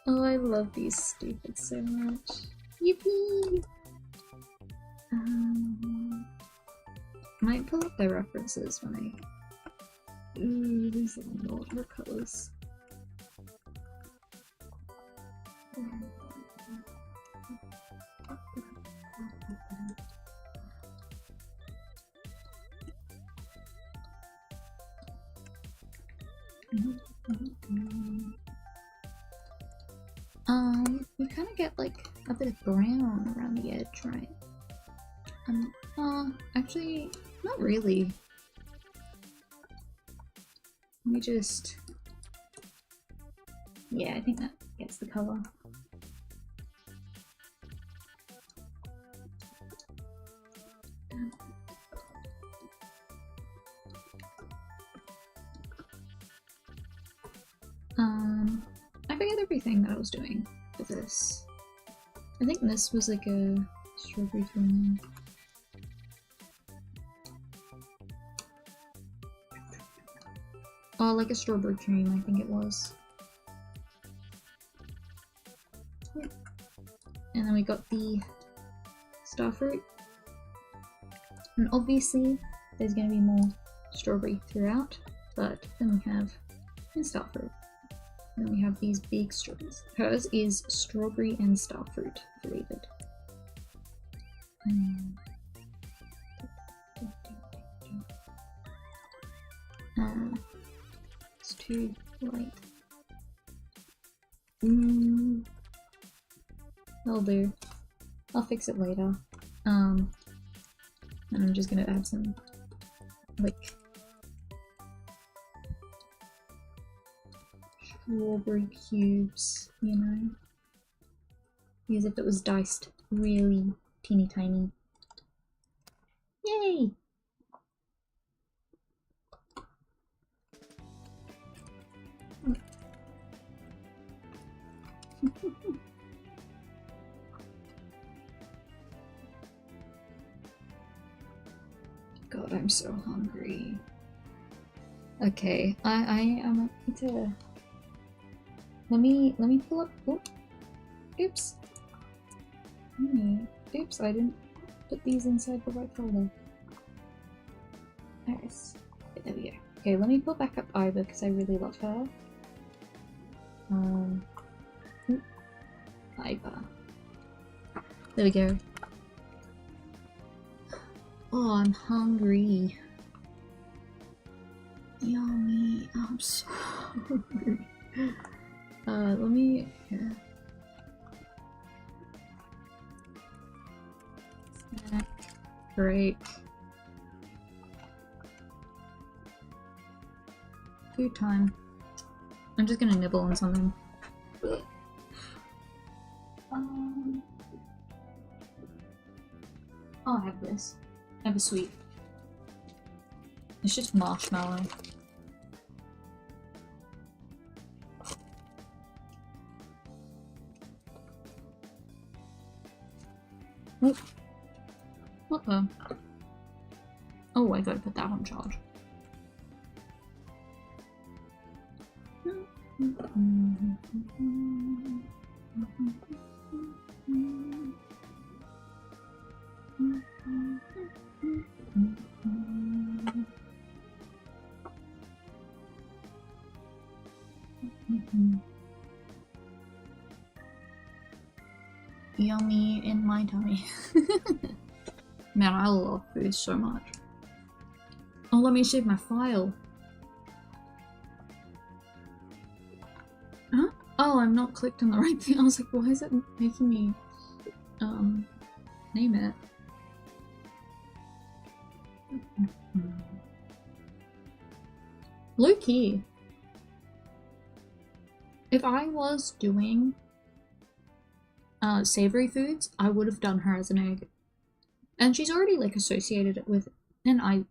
Oh, I love these stupids so much. Yippee! Might pull up their references when I... Ooh, these are not her colours. You kind of get like a bit of brown around the edge, right? Actually, not really. Let me just... Yeah, I think that gets the color. I forget everything that I was doing for this. I think this was like a strawberry thing. Oh, like a strawberry cream, I think it was. And then we got the starfruit. And obviously, there's going to be more strawberry throughout, but then we have starfruit. And then we have these big strawberries. Hers is strawberry and starfruit flavored. It's too light. That'll do. I'll fix it later. And I'm just gonna add some, like, strawberry cubes, you know? As if it was diced really teeny tiny. Yay! God, I'm so hungry. Okay, I need to... Let me pull up... Oh. Oops. Oops, I didn't put these inside the right folder. Nice. Okay, there we go. Okay, let me pull back up Iva because I really love her. Iva. There we go. Oh, I'm hungry. Yummy. Oh, I'm so hungry. Let me... Here. Snack. Break. Food time. I'm just gonna nibble on something. I'll have this. I have a sweet. It's just marshmallow. Oh. Uh-oh. Oh, I gotta put that on charge. Yummy in my tummy. Man, I love food so much. Oh, let me save my file. Huh? Oh, I'm not clicked on the right thing. I was like, why is it making me name it? Low key. If I was doing savory foods, I would have done her as an egg. And she's already like associated it with, and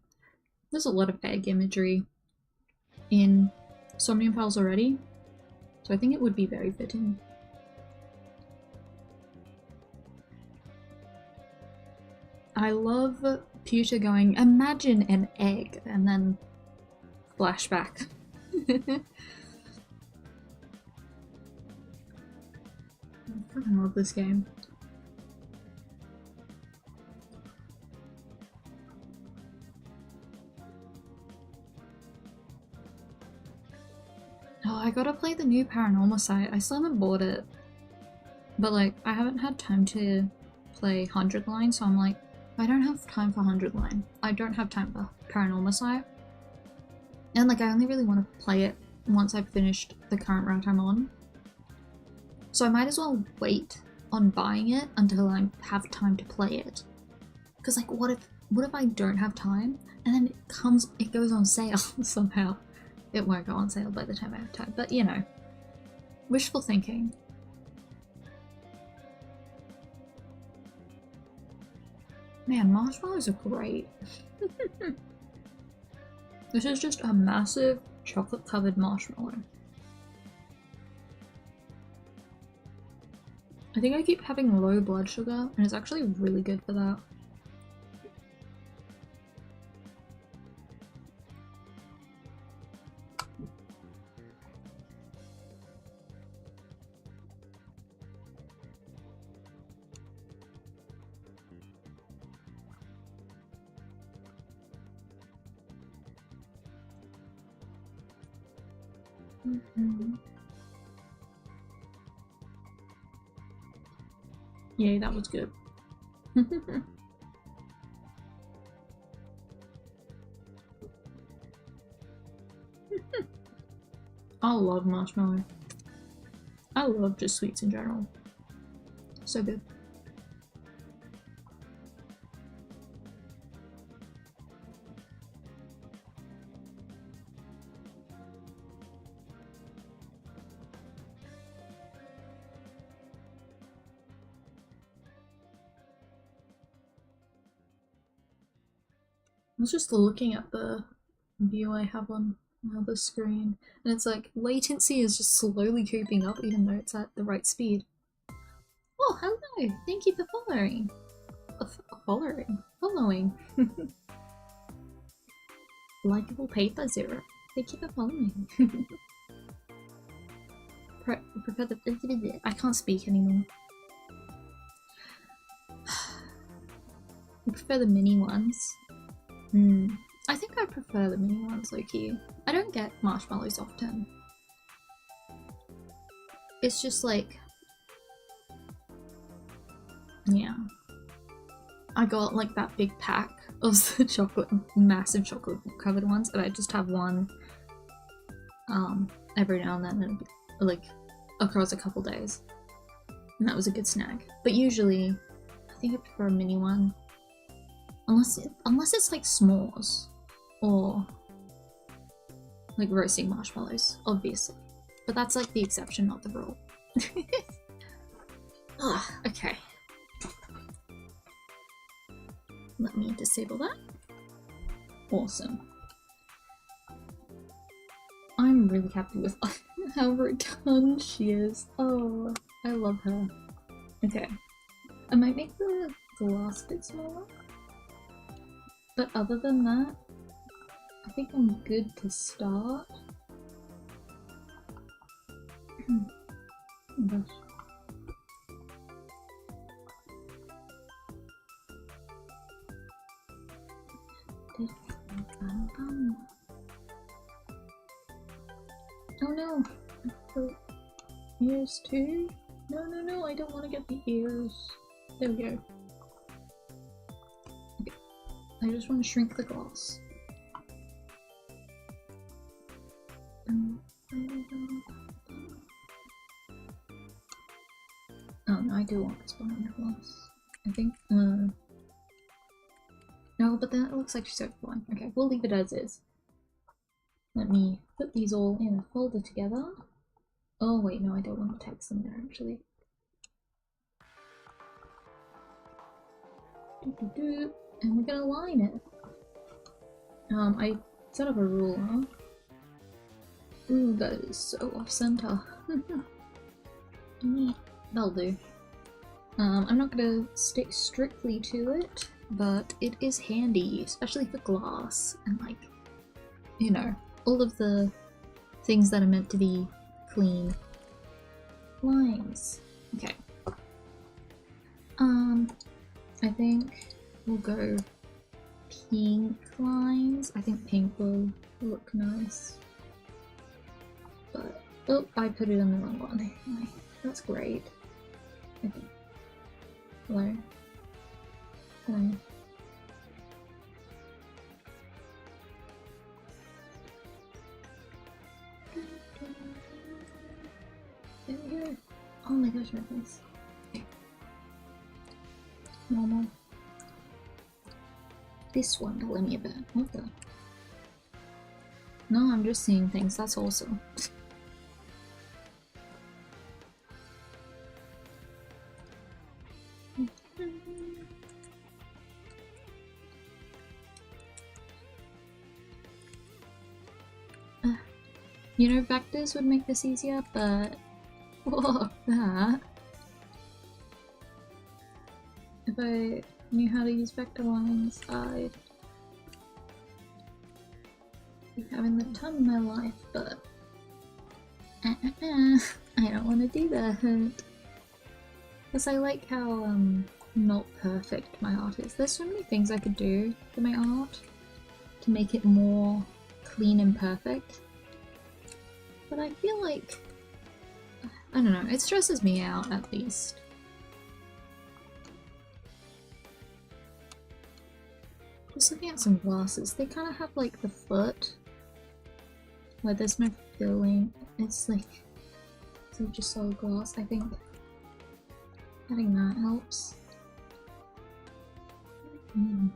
there's a lot of egg imagery in Somnium Files already, so I think it would be very fitting. I love Pewter going, imagine an egg, and then flashback. I fucking love this game. Oh, I gotta play the new Paranormal site. I still haven't bought it. But like, I haven't had time to play 100 line, so I'm like, I don't have time for 100 line. I don't have time for Paranormal Sight. And like, I only really want to play it once I've finished the current route I'm on. So I might as well wait on buying it until I have time to play it. Because like, what if I don't have time and then it goes on sale somehow? It won't go on sale by the time I have time, but you know, wishful thinking. Man, marshmallows are great. This is just a massive chocolate-covered marshmallow. I think I keep having low blood sugar, and it's actually really good for that. Yay, that was good. I love marshmallow. I love just sweets in general. So good. I was just looking at the view I have on the screen, and it's like latency is just slowly creeping up even though it's at the right speed. Oh, hello! Thank you for following. Following. Likeable paper 0. Thank you for following. Prefer the. I can't speak anymore. I prefer the mini ones. I think I prefer the mini ones, low-key. I don't get marshmallows often. It's just like... yeah. I got like that big pack of the chocolate, massive chocolate covered ones, and I just have one every now and then, and like across a couple days. And that was a good snack. But usually, I think I prefer a mini one. Unless it's like s'mores or like roasting marshmallows, obviously. But that's like the exception, not the rule. Okay. Let me disable that. Awesome. I'm really happy with how rotund she is. Oh, I love her. Okay. I might make the glass bit smaller. But other than that, I think I'm good to start. Oh gosh. Oh no! For ears too? No, I don't want to get the ears. There we go. Okay. I just want to shrink the glass. Oh no, I do want this one on the glass. I think, no, but that looks like she's overflowing. Okay, we'll leave it as is. Let me put these all in a folder together. Oh wait, no, I don't want the text in there actually. And we're gonna line it. I set up a ruler. Ooh, that is so off center. That'll do. I'm not gonna stick strictly to it, but it is handy, especially for glass and like, you know, all of the things that are meant to be clean lines. Okay. I think we'll go pink lines. I think pink will look nice. But, oh, I put it in the wrong one. That's great. Okay. Hello. Hello. There we go. Oh my gosh, my face. Okay. Normal. This one, tell me about. What the? No, I'm just seeing things. That's awesome. You know, vectors would make this easier, but whoa, that. If I knew how to use vector lines, I'd be having the time of my life, but I don't want to do that. Because I like how not perfect my art is. There's so many things I could do for my art to make it more clean and perfect. But I feel like, I don't know, it stresses me out at least. Just looking at some glasses, they kind of have like the foot where there's no filling. It's like just solid glass. I think adding that helps. I'm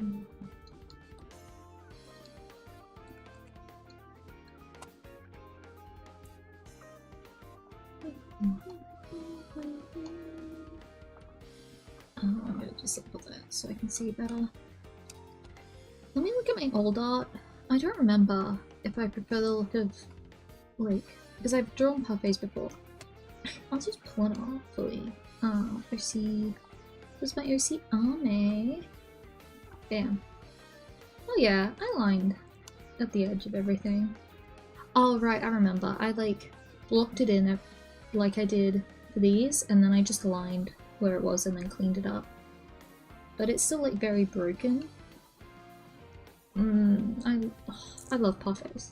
gonna disable that so I can see better. Let me look at my old art. I don't remember if I prefer the look of, like, because I've drawn parfaits before. I'll just pull it off fully. OC. Where's my OC army? Bam. Oh yeah, I lined at the edge of everything. Oh right, I remember. I like blocked it in like I did for these, and then I just lined where it was and then cleaned it up. But it's still like very broken. I love parfaits.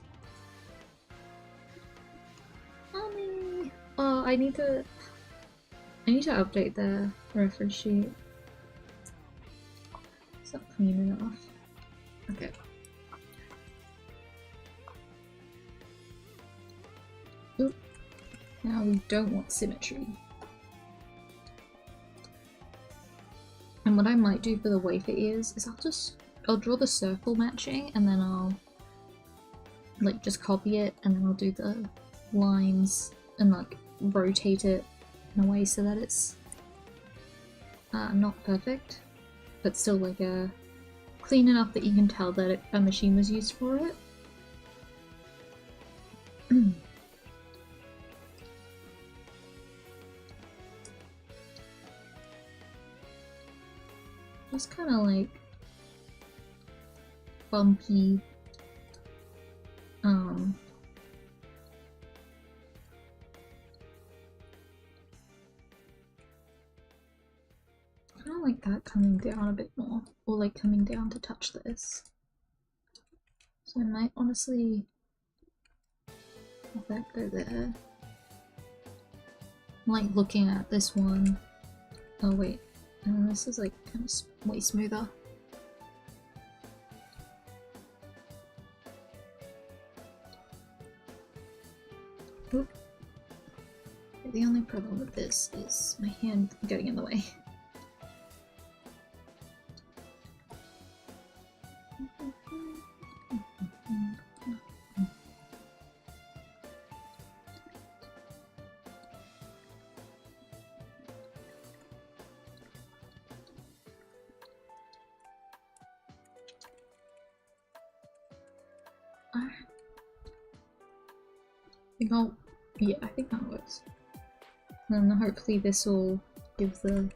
Mommy! Oh, I need to update the reference sheet. It's not clean enough. Okay. Oop. Now we don't want symmetry. And what I might do for the wafer ears is I'll draw the circle matching and then I'll like just copy it and then I'll do the lines and like rotate it in a way so that it's not perfect, but still like clean enough that you can tell that a machine was used for it. Just kind of like bumpy, kind of like that coming down a bit more, or like coming down to touch this. So I might honestly have that go there. I'm like looking at this one. Oh wait, this is like kind of way smoother. Oop. The only problem with this is my hand getting in the way. Yeah, I think that works. And then hopefully this will give the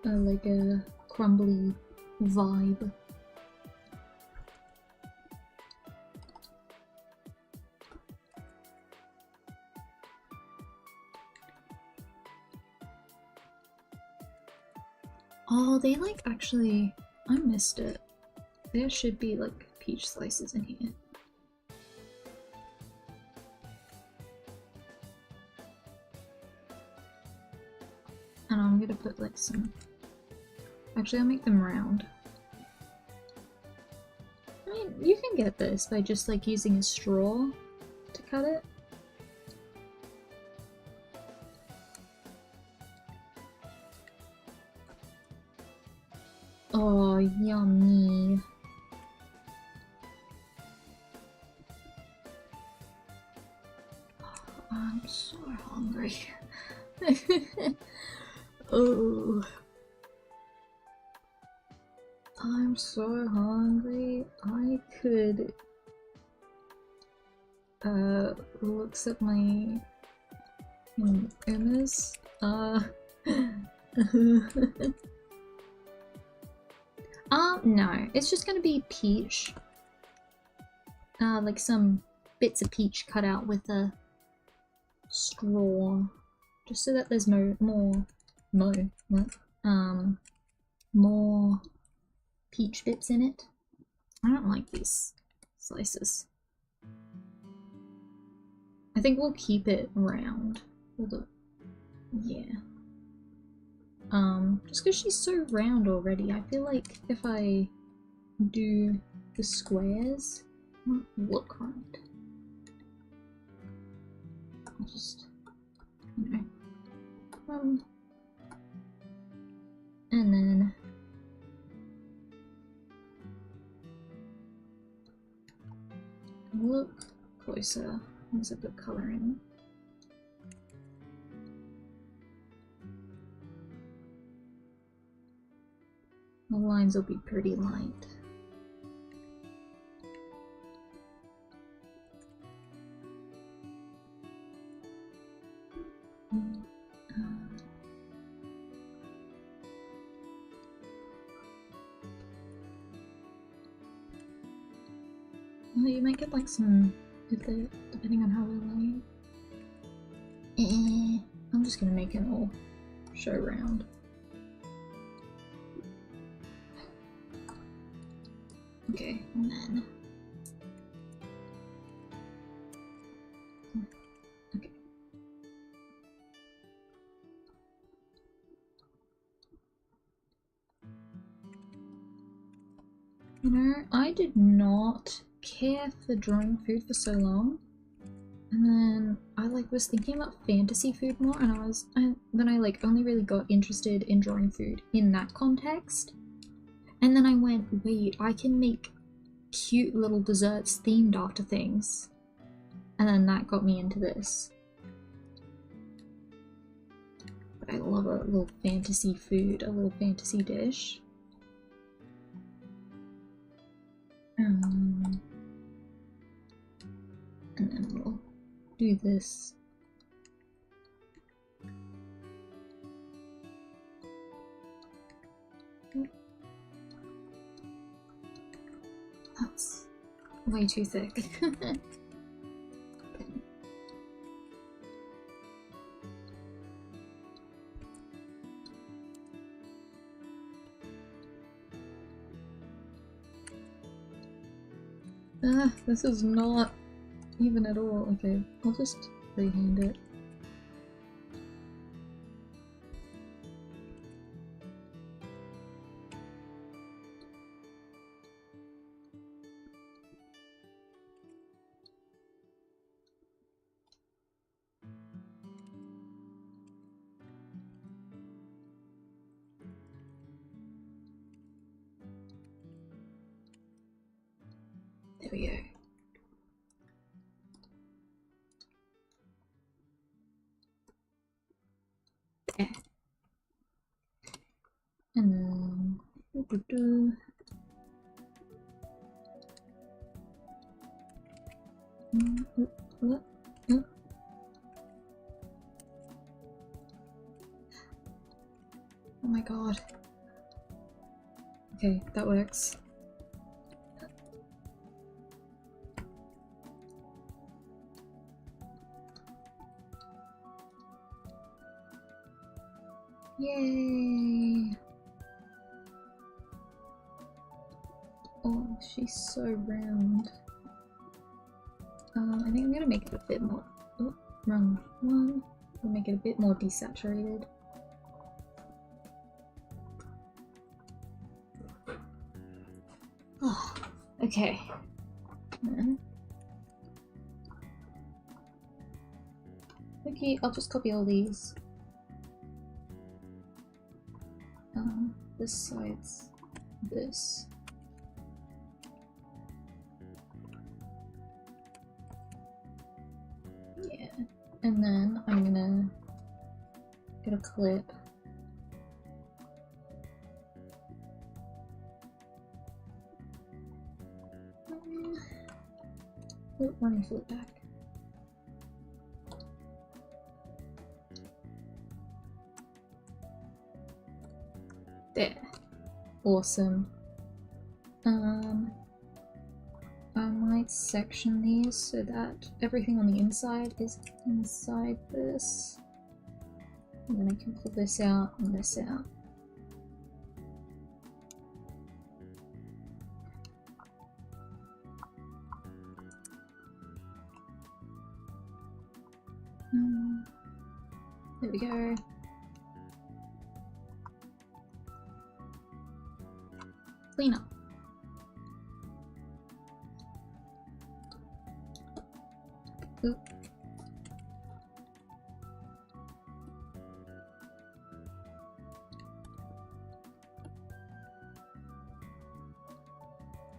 like a crumbly vibe. Oh, they like actually, I missed it. There should be like peach slices in here. And I'm gonna put like some... Actually, I'll make them round. I mean, you can get this by just like using a straw to cut it. Oh, yummy. I'm so hungry. Oh. I'm so hungry. I could looks at my image. No, it's just gonna be peach. Like some bits of peach cut out with a straw, just so that there's more peach bits in it. I don't like these slices. I think we'll keep it round. Yeah. Just because she's so round already, I feel like if I do the squares, it won't look right. I'll just, you know, and then look closer once I put colour in. The lines will be pretty light. Well, you might get like some, depending on how they lay. I'm just gonna make it all show round. Okay, and then... Okay. You know, I did not care for drawing food for so long, and then I like was thinking about fantasy food more, and then I like only really got interested in drawing food in that context. And then I went, wait, I can make cute little desserts themed after things. And then that got me into this. But I love a little fantasy food, a little fantasy dish. And then we'll do this. That's way too thick. This is not even at all. Okay, I'll just freehand it. There we go. There. And then... What? Oh my god. Okay, that works. Yay! Oh, she's so round. I think I'm gonna make it a bit more... Oh, wrong one. I'll make it a bit more desaturated. Okay. Okay, I'll just copy all these. This side's this. Yeah, and then I'm gonna get a clip. Let me flip back. There. Awesome. I might section these so that everything on the inside is inside this. And then I can pull this out and this out. There we go. Clean up. Oop.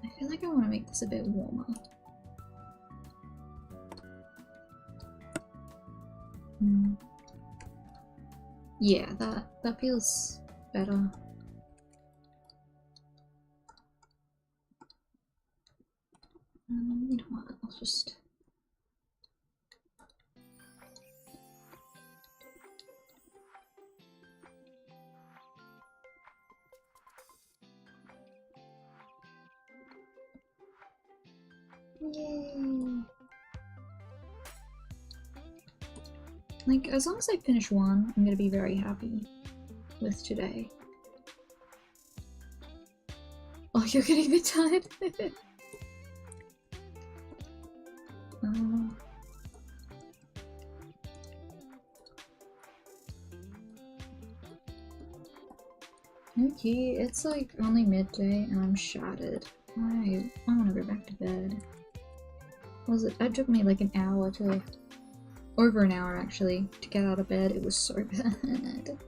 I feel like I want to make this a bit warmer. Yeah, that feels better. You know what, I'll just... Yay! Like, as long as I finish one, I'm gonna be very happy with today. Oh, you're getting a bit tired? Okay, it's like only midday and I'm shattered. I want to go back to bed. What was it? It took me like an hour to... over an hour actually, to get out of bed. It was so bad.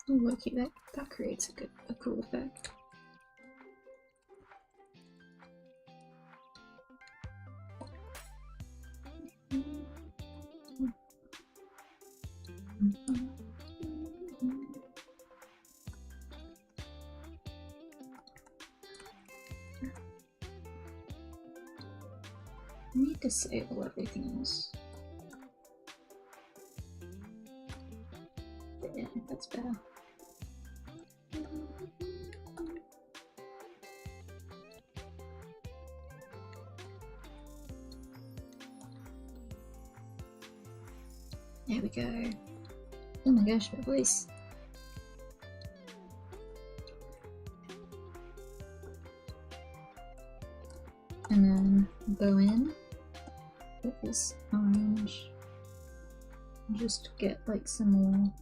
Oh, looky, that creates a cool effect. I need to disable everything else. Yeah, that's better. There we go. Oh my gosh, my voice. And then go in with this orange and just get like some more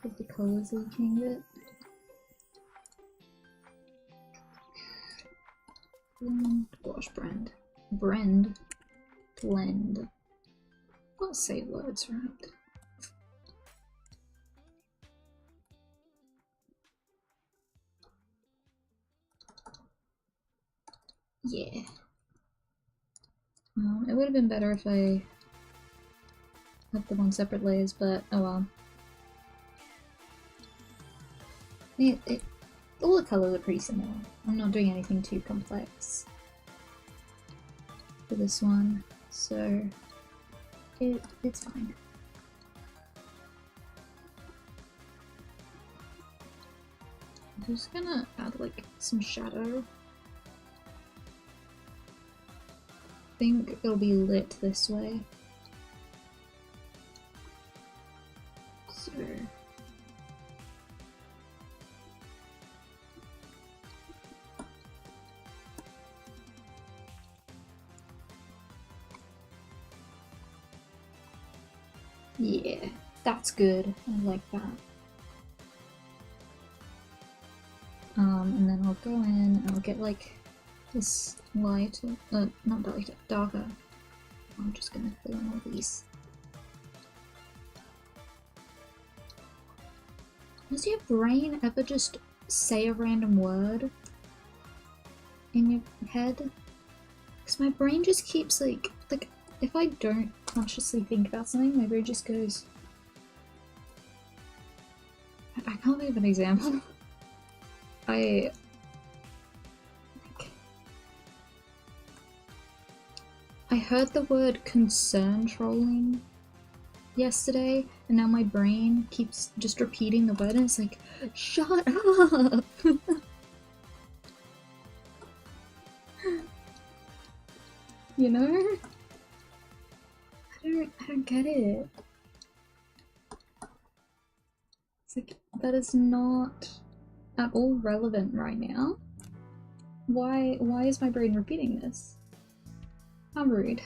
of the colours leaking a bit. Blend. I'll say words right. Yeah. It would have been better if I had them on separate layers, but oh well. All the colours are pretty similar. I'm not doing anything too complex for this one, so it's fine. I'm just gonna add like some shadow. I think it'll be lit this way. Yeah, that's good. I like that. And then I'll go in and I'll get like this light, not lighter, darker. I'm just gonna fill in all these. Does your brain ever just say a random word in your head? Because my brain just keeps like if I don't consciously think about something, my brain just goes. I can't think of an example. I heard the word concern trolling yesterday, and now my brain keeps just repeating the word, and it's like, shut up! You know? I don't get it. It's like, that is not at all relevant right now. Why is my brain repeating this? How rude.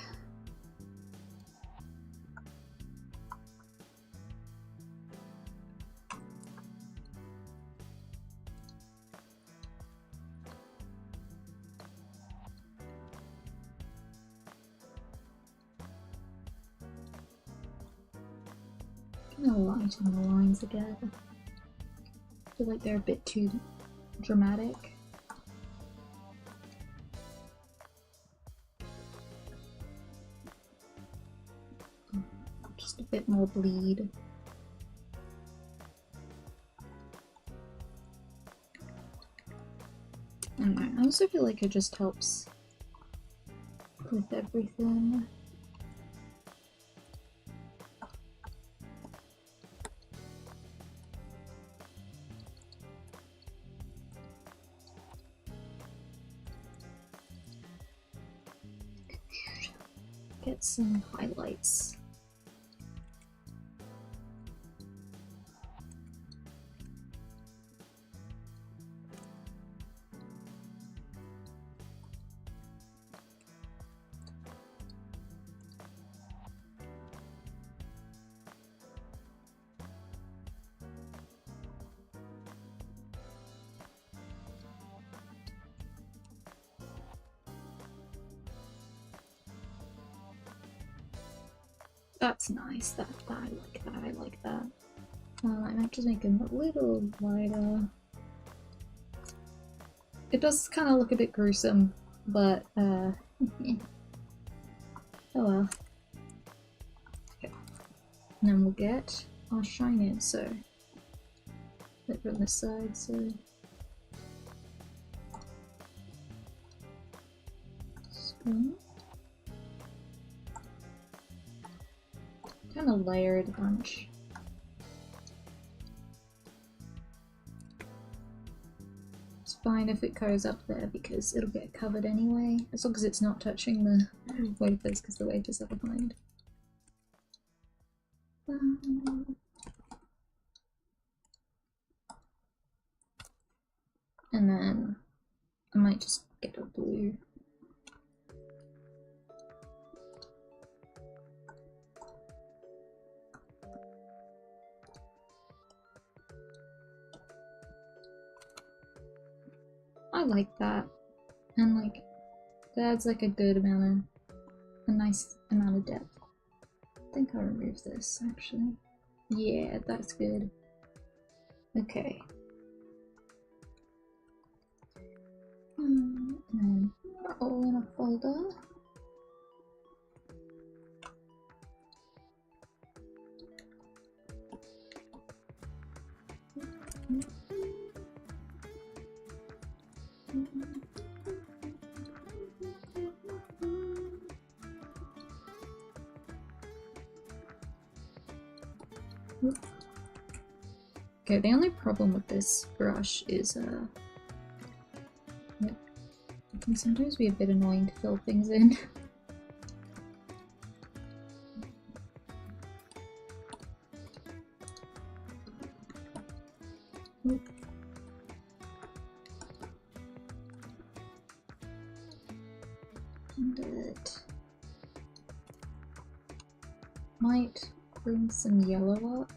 I'm gonna lighten the lines again. I feel like they're a bit too dramatic. Just a bit more bleed. I don't know, I also feel like it just helps with everything. Get some highlights. That's nice. That I like that. I like that. I might just make them a little lighter. It does kind of look a bit gruesome, but oh well. Okay. And then we'll get our shine in. So look from this side. So. Kind of layered a bunch. It's fine if it goes up there because it'll get covered anyway, as long as it's not touching the wafers because the wafers are behind. And then I might just get a blue. I like that, and like that adds like a good amount of, a nice amount of depth. I think I'll remove this actually. Yeah, that's good. Okay. And then we're all in a folder. Okay, the only problem with this brush is it can sometimes be a bit annoying to fill things in. And it might bring some yellow up.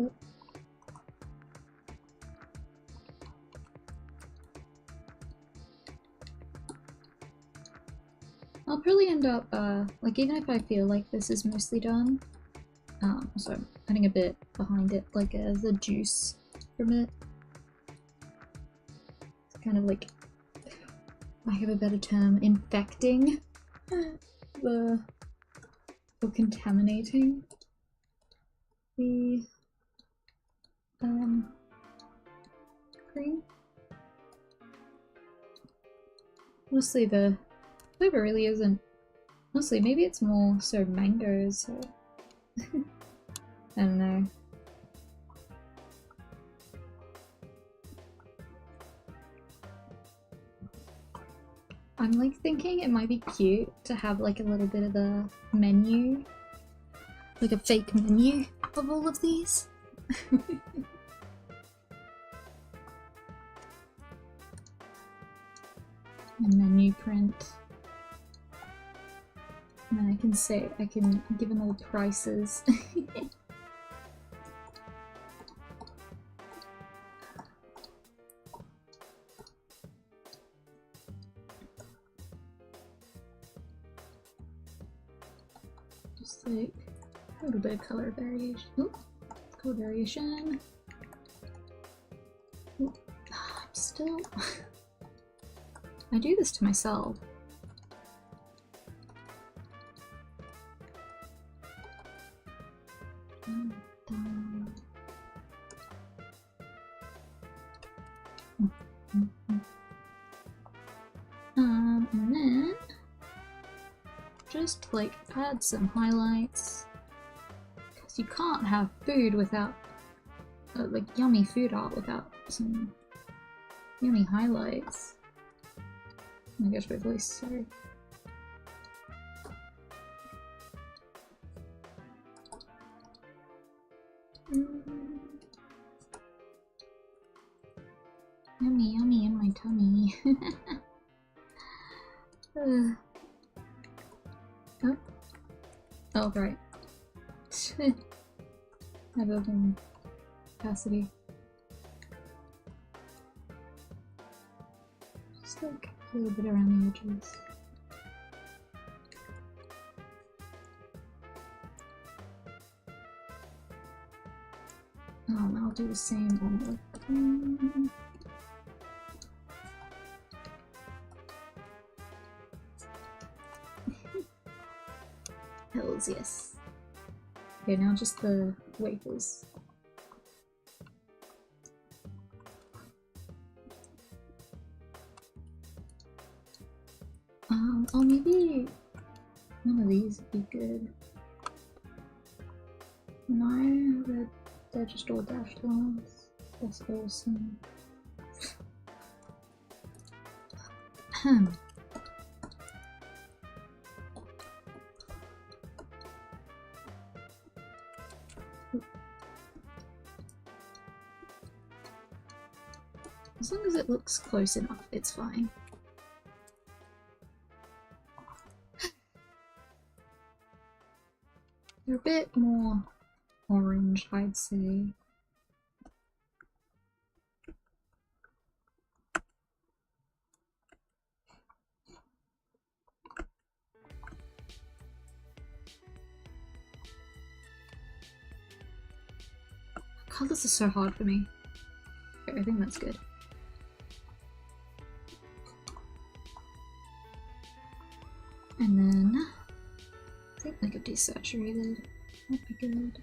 Oop. I'll probably end up, like, even if I feel like this is mostly done, so I'm adding a bit behind it, like as a juice from it. It's kind of like, I have a better term, infecting the, or contaminating the, cream. Honestly, the flavor really isn't. Honestly, maybe it's more so mangoes. Or I don't know. I'm like thinking it might be cute to have like a little bit of a menu, like a fake menu of all of these. A menu print. And then I can say, I can give them all prices. Just like a little bit of color variation. Oop, color variation. Oop. I'm still. I do this to myself. And then just like add some highlights, because you can't have food without like yummy food art without some yummy highlights. Oh my gosh, my voice, sorry. Yummy, yummy in my tummy. Oh. Oh, right. I have open capacity. Just like a little bit around the edges. I'll do the same on the Hells yes. Okay, now just the wafers. Oh, maybe one of these would be good. No, they're just all dashed lines. That's awesome. As long as it looks close enough, it's fine. They're a bit more orange, I'd say. Colors are so hard for me. Okay, I think that's good. And then I think like a desaturated would be good.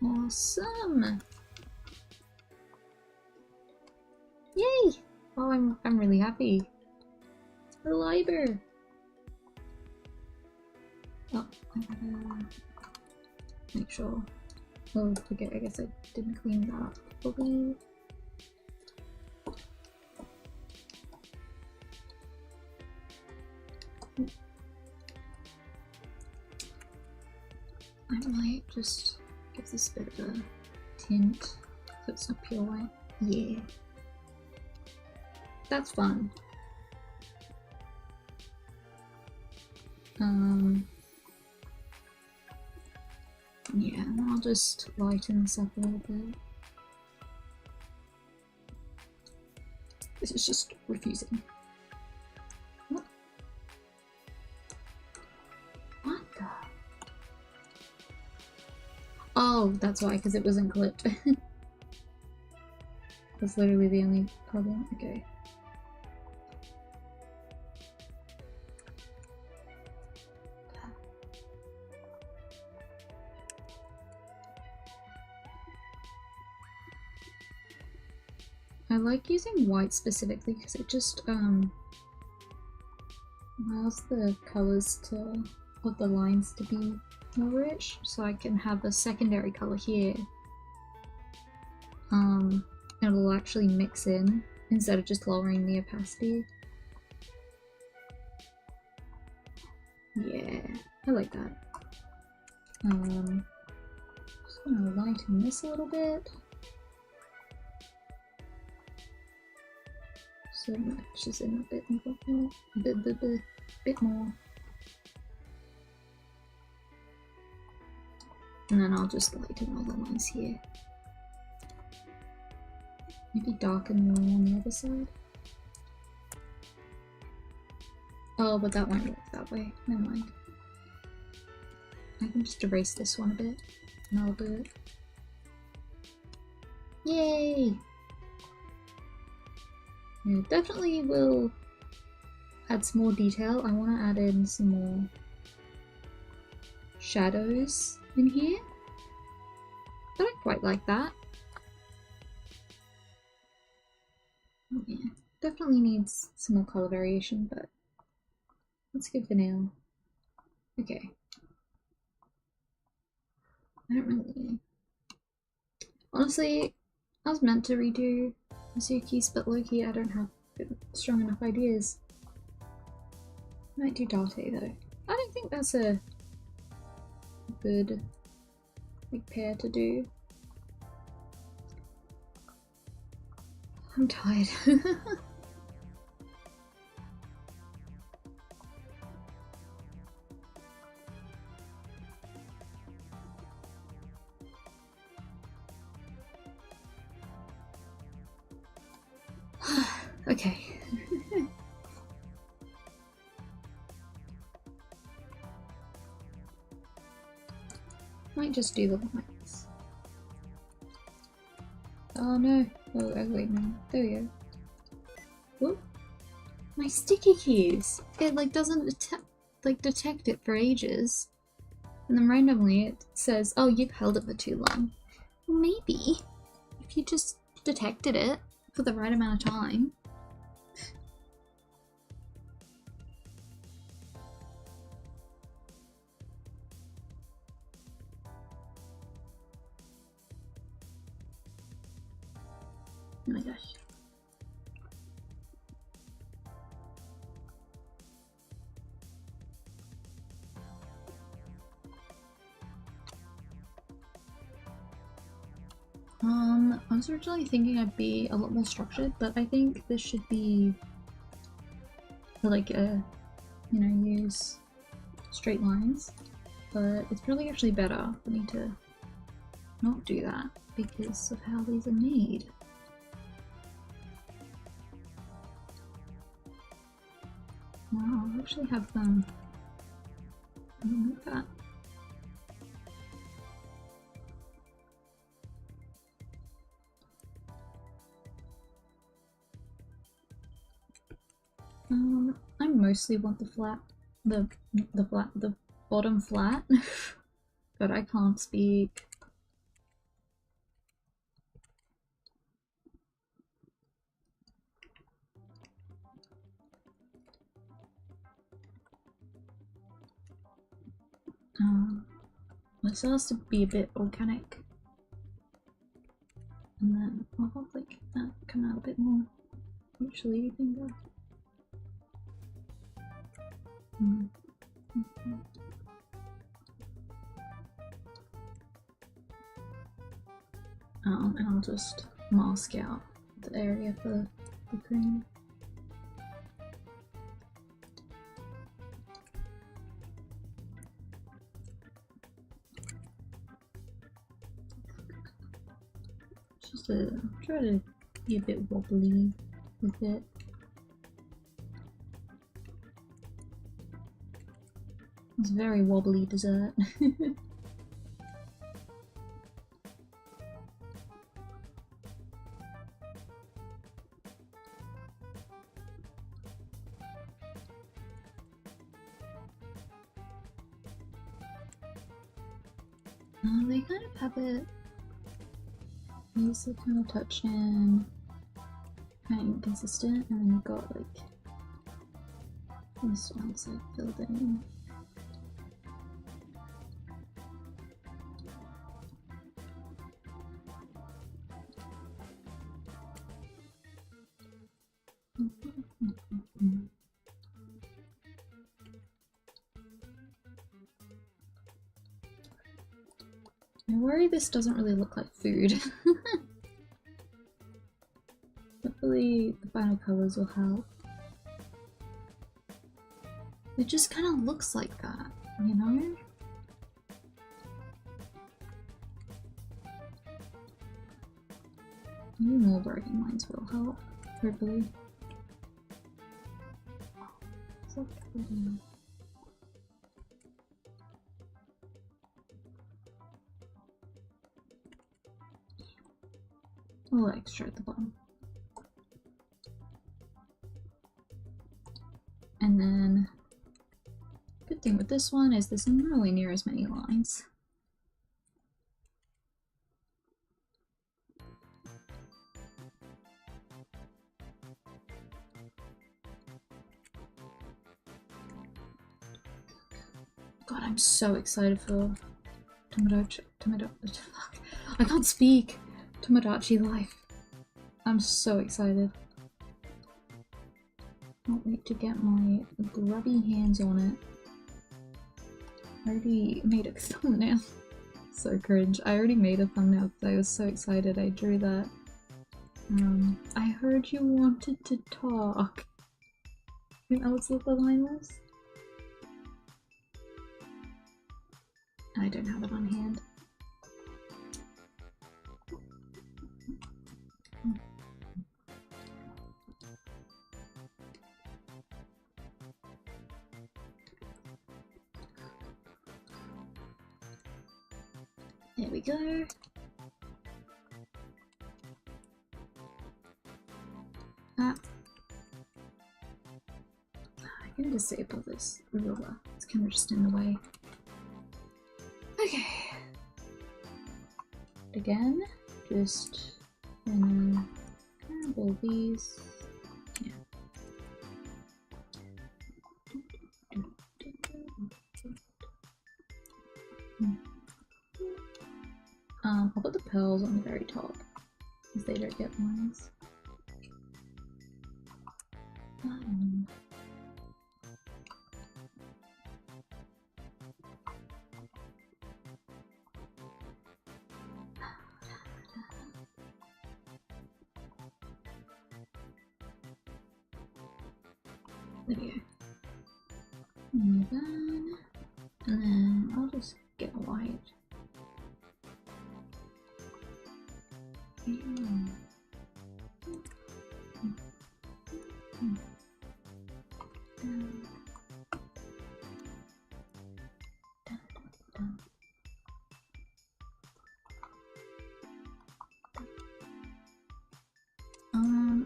Awesome! Yay! Oh, I'm really happy. The library. Oh, I gotta make sure. Oh, okay, I guess I didn't clean that up properly. I might just give this a bit of a tint so it's not pure white. Yeah. That's fun. Yeah, and I'll just lighten this up a little bit. This is just refusing. What? What the? Oh, that's why, because it wasn't clipped. That's literally the only problem. Okay. I like using white specifically because it just allows the colours to, or the lines to be more rich, so I can have a secondary colour here. It'll actually mix in instead of just lowering the opacity. Yeah, I like that. Just gonna lighten this a little bit. So it matches in a bit more. Bit more. And then I'll just lighten all the lines here. Maybe darken more on the other side. Oh, but that won't work that way. Never mind. I can just erase this one a bit, and I'll do it. Yay! Yeah, definitely will add some more detail. I want to add in some more shadows in here. I don't quite like that. Yeah, definitely needs some more color variation, but let's give the nail. Okay. I don't really... Honestly, I was meant to redo Mizuki's, but low-key I don't have strong enough ideas. Might do Date though. I don't think that's a good like pair to do. I'm tired. Okay. Might just do the lines. Oh no. Oh, wait, no. There we go. Whoop. My sticky keys! It like doesn't detect it for ages. And then randomly it says, oh, you've held it for too long. Well, maybe. If you just detected it for the right amount of time. Oh my gosh. I was originally thinking I'd be a lot more structured, but I think this should be like a, you know, use straight lines, but it's probably actually better for me to not do that because of how these are made. Wow, I actually have them like that. I mostly want the bottom flat, but I can't speak. This has to be a bit organic, and then I'll have like that come out a bit more mutually finger. And I'll just mask out the area for the cream. Just try to be a bit wobbly with it. It's very wobbly dessert. They kind of have it. These are kind of touch and kind of inconsistent, and then you've got like this one's like filled in. I worry this doesn't really look like food. Hopefully the final colours will help. It just kind of looks like that, you know? Maybe more broken lines will help, hopefully. So pretty. A little extra at the bottom. And then, good thing with this one is there's nowhere near as many lines. God, I'm so excited for I can't speak! Tomodachi Life. I'm so excited. Can't wait to get my grubby hands on it. I already made a thumbnail. So cringe. I already made a thumbnail because I was so excited I drew that. I heard you wanted to talk. I think that was what the line was. I don't have it on hand. There we go. I can disable this ruler. It's kind of just in the way. Okay. Again, just gonna handle these. Yeah. I'll put the pearls on the very top, since they don't get lines. There we go. Move on. And then I'll just get a white.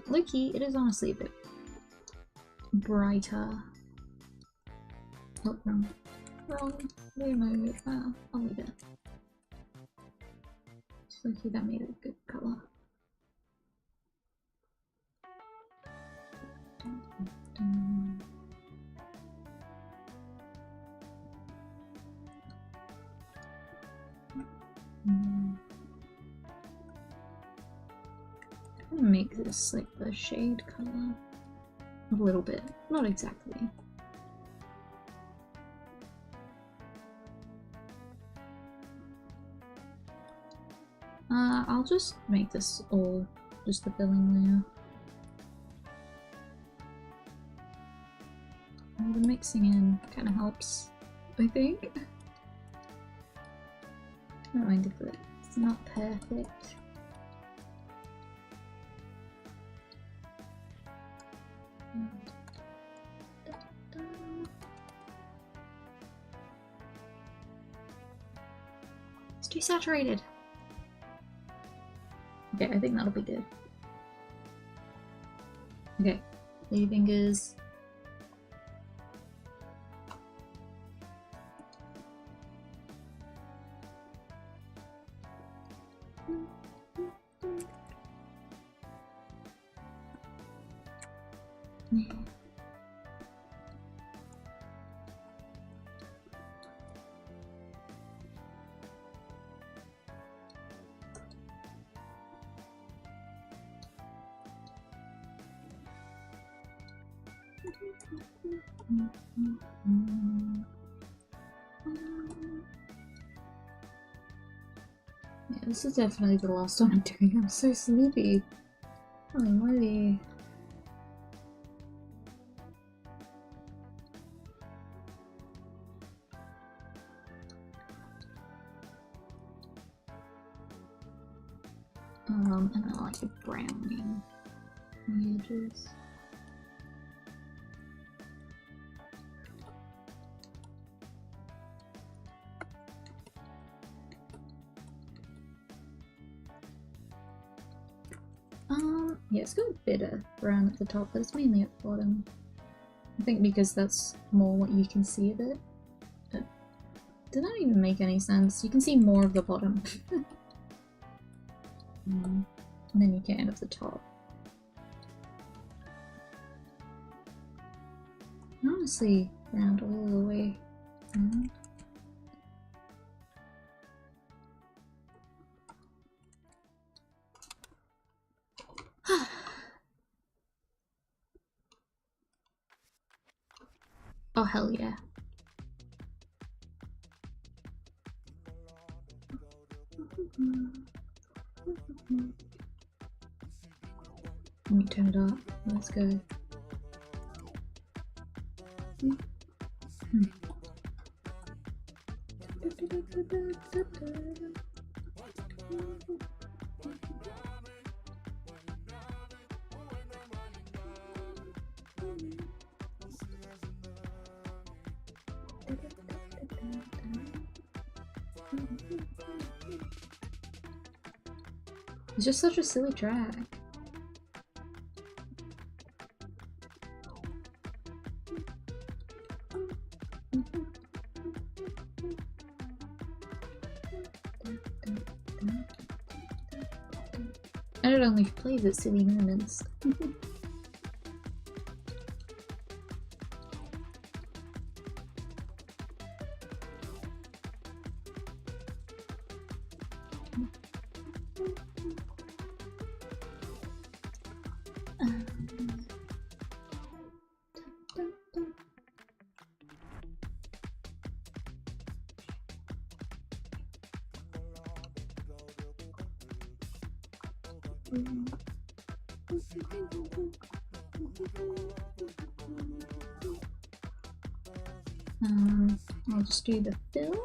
Loki, it is honestly a bit brighter. Oh, wrong. Where am I with that? I'll leave it. Loki, that made it a good colour. I'm gonna make this like the shade colour. A little bit, not exactly. I'll just make this all just the filling layer. And the mixing in kind of helps, I think. I don't mind if it's not perfect. It's too saturated. Okay, I think that'll be good. Okay, ladyfingers. Yeah, this is definitely the last one I'm doing. I'm so sleepy. Holy moly. And I like it browning on the edges. Yeah, it's got a bit of brown at the top, but it's mainly at the bottom. I think because that's more what you can see of it. But did that even make any sense? You can see more of the bottom than you can of the top. And honestly, round all the way around. Oh hell yeah. Let me turn it up. Let's go. It's just such a silly track. And it only plays at silly moments. I'll just do the fill.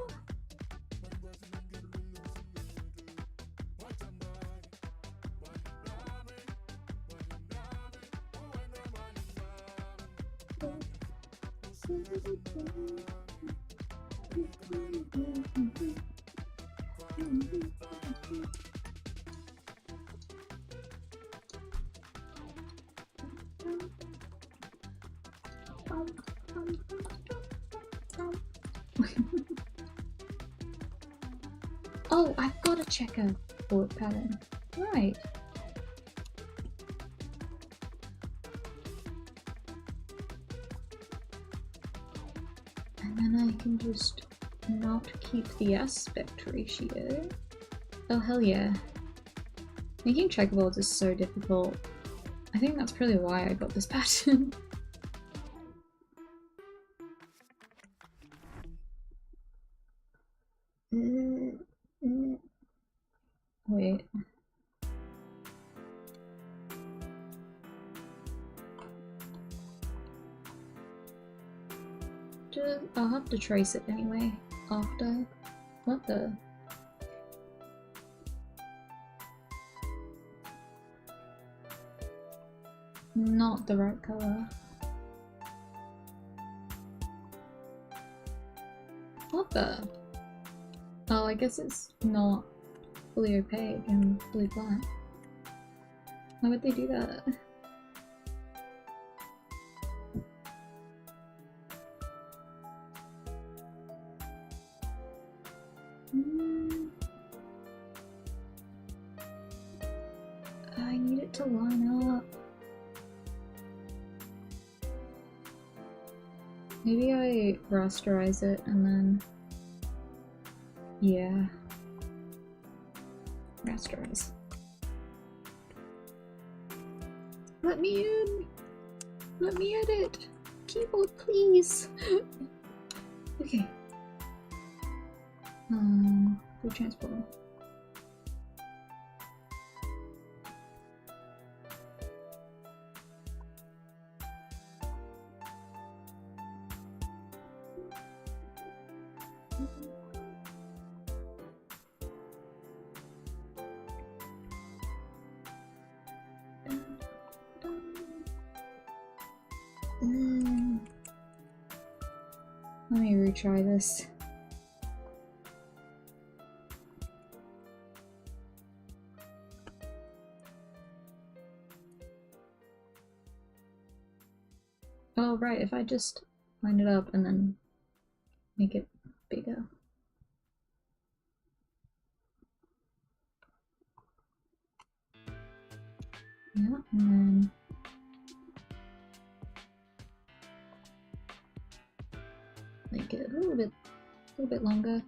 Oh, I've got a checker bullet pattern. Right. And then I can just not keep the aspect ratio. Oh hell yeah. Making checkerboards is so difficult. I think that's probably why I got this pattern. Wait. I'll have to trace it anyway after. What the? Not the right color. What the? Oh, I guess it's not fully opaque and fully black. Why would they do that? I need it to line up. Maybe I rasterize it and then... yeah. Rasterize. Let me in! Let me edit! Keyboard, please! Okay. Full transport. Let me retry this. Oh right, if I just line it up and then make it bigger. Yeah, and then make it a little bit longer.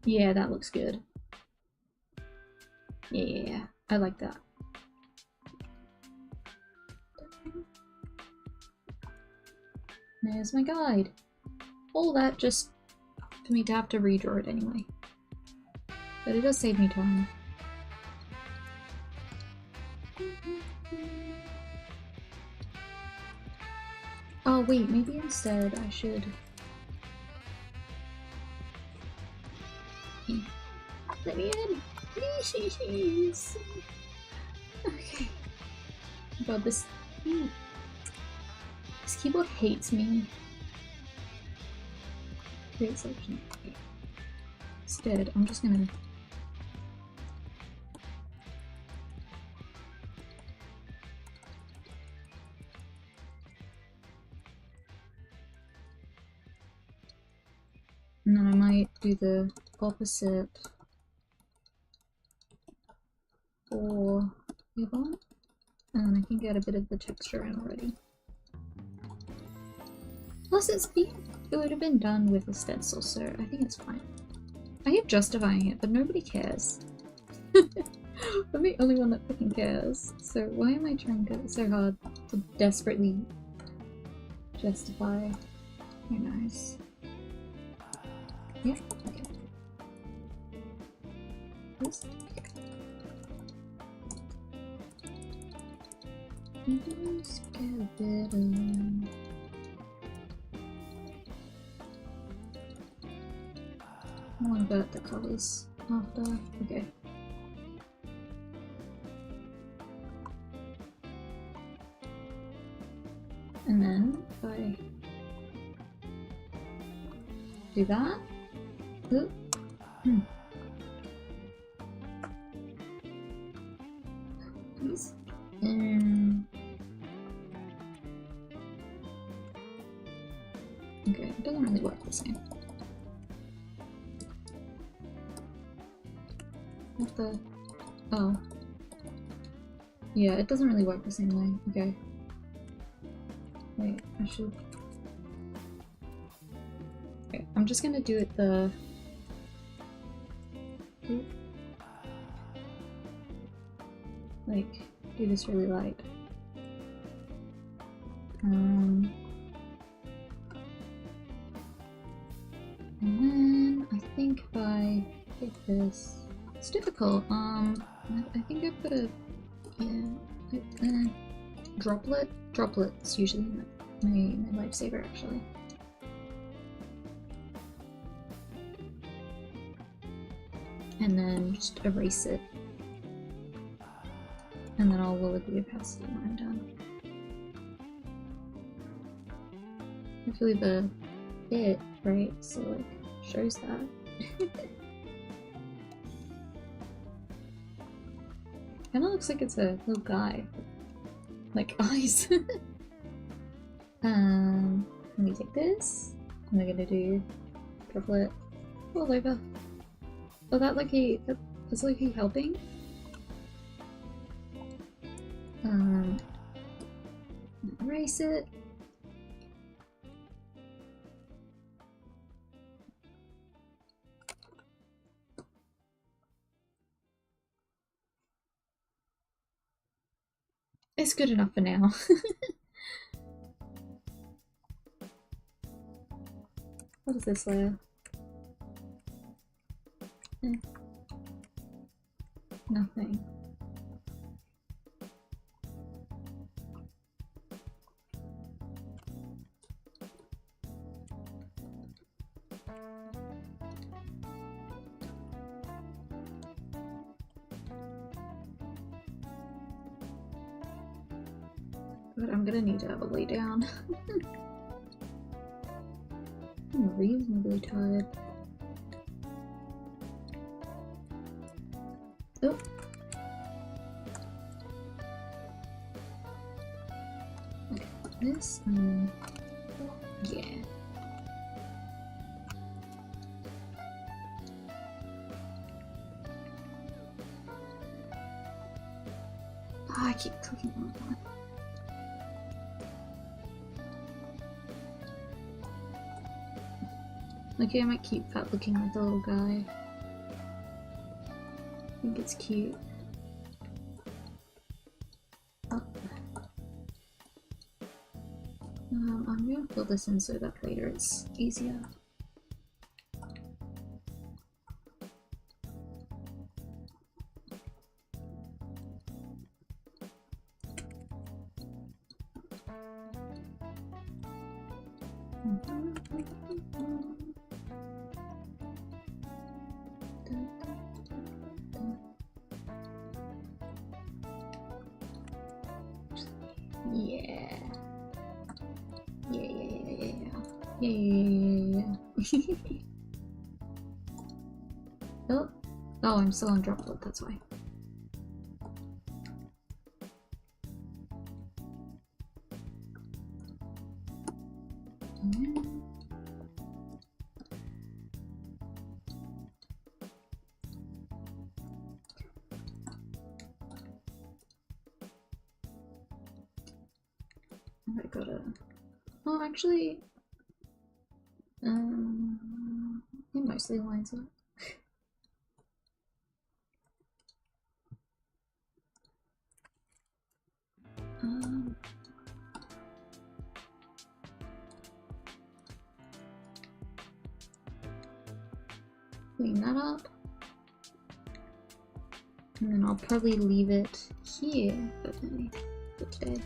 Yeah, that looks good. Yeah, I like that. There's my guide. All that just for me to have to redraw it anyway. But it does save me time. Oh wait, maybe instead I should... let me in! Please! Okay. God, this keyboard hates me. Create selection. Okay. Instead, I'm just gonna... and then I might do the opposite for the other one, and then I can get a bit of the texture in already. Plus it would have been done with a stencil, so I think it's fine. I keep justifying it, but nobody cares. I'm the only one that fucking cares, so why am I trying so hard to desperately justify? Very nice. Yeah, okay. This? Just get a bit of... I want to get the colours after. Okay. And then if I do that. Ooh. Please. Okay, it doesn't really work the same. What the? Oh. Yeah, it doesn't really work the same way. Okay. Wait, I should... okay, I'm just gonna do it the... oop. Like, do this really light. And then I think if I take this, it's difficult. I think I put a droplet. Droplet's usually my lifesaver actually. And then just erase it. And then I'll lower the opacity when I'm done. Hopefully the bit, right, so like, shows that. Kinda looks like it's a little guy. Like eyes. Let me take this. And we're gonna do droplet all over. Oh, that's like he helping. Erase it. It's good enough for now. What is this layer? Nothing. But I'm gonna need to have a lay down. I'm reasonably tired. Oh. Okay, this and yeah. Oh, I keep clicking on that. Okay, I might keep that looking like a little guy. I think it's cute. Oh. I'm gonna fill this in so that later it's easier. Oh, I'm still on droplet, that's why. I gotta... Oh, actually... it mostly lines up. Clean that up. And then I'll probably leave it here for today.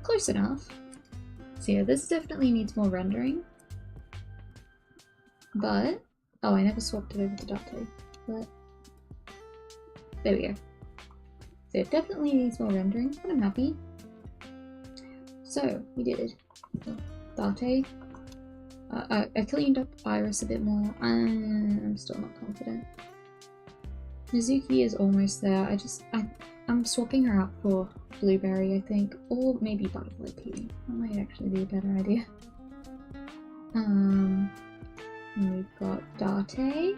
Close enough. So yeah, this definitely needs more rendering. But, oh, I never swapped it over to Date, but there we go. So it definitely needs more rendering, but I'm happy. So, we did Date. I cleaned up Iris a bit more, and I'm still not confident. Mizuki is almost there. I'm swapping her out for Blueberry, I think, or maybe Butterfly Pea. That might actually be a better idea. And we've got Date,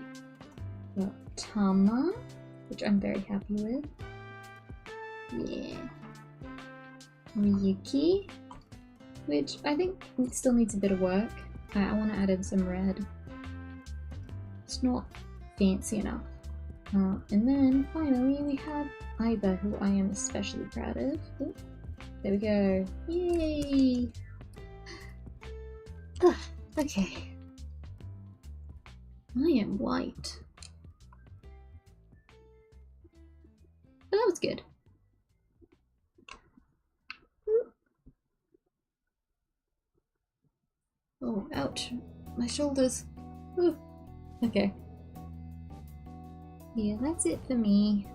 we've got Tama, which I'm very happy with. Yeah. Miyuki, which I think still needs a bit of work. I want to add in some red. It's not fancy enough. And then finally we have Iva, who I am especially proud of. Ooh, there we go. Yay! Okay. I am white. But that was good. Oh, ouch. My shoulders. Ooh. Okay. Yeah, that's it for me.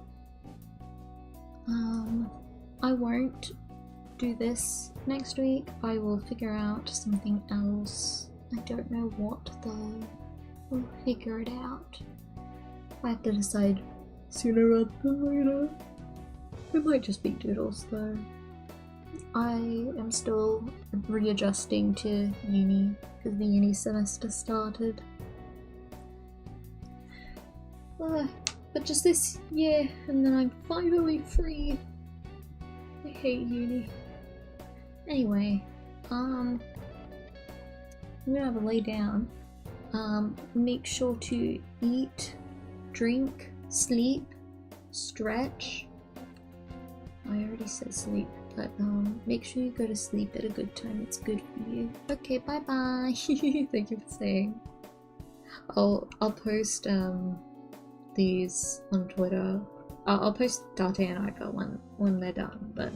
I won't do this next week. I will figure out something else. I don't know what though. We'll figure it out. I have to decide sooner rather than later. It might just be doodles though. I am still readjusting to uni because the uni semester started. But just this year, and then I'm finally free. I hate uni. Anyway, I'm gonna have a lay down. Make sure to eat, drink, sleep, stretch. I already said sleep, but make sure you go to sleep at a good time. It's good for you. Okay, bye bye. Thank you for saying. I'll post these on Twitter. I'll post Date and Iva when they're done, but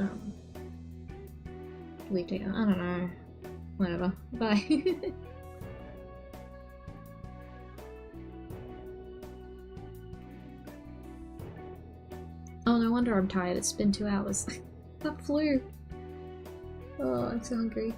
later, I don't know. Whatever. Bye. Oh, no wonder I'm tired. It's been 2 hours. That flew. Oh, I'm so hungry.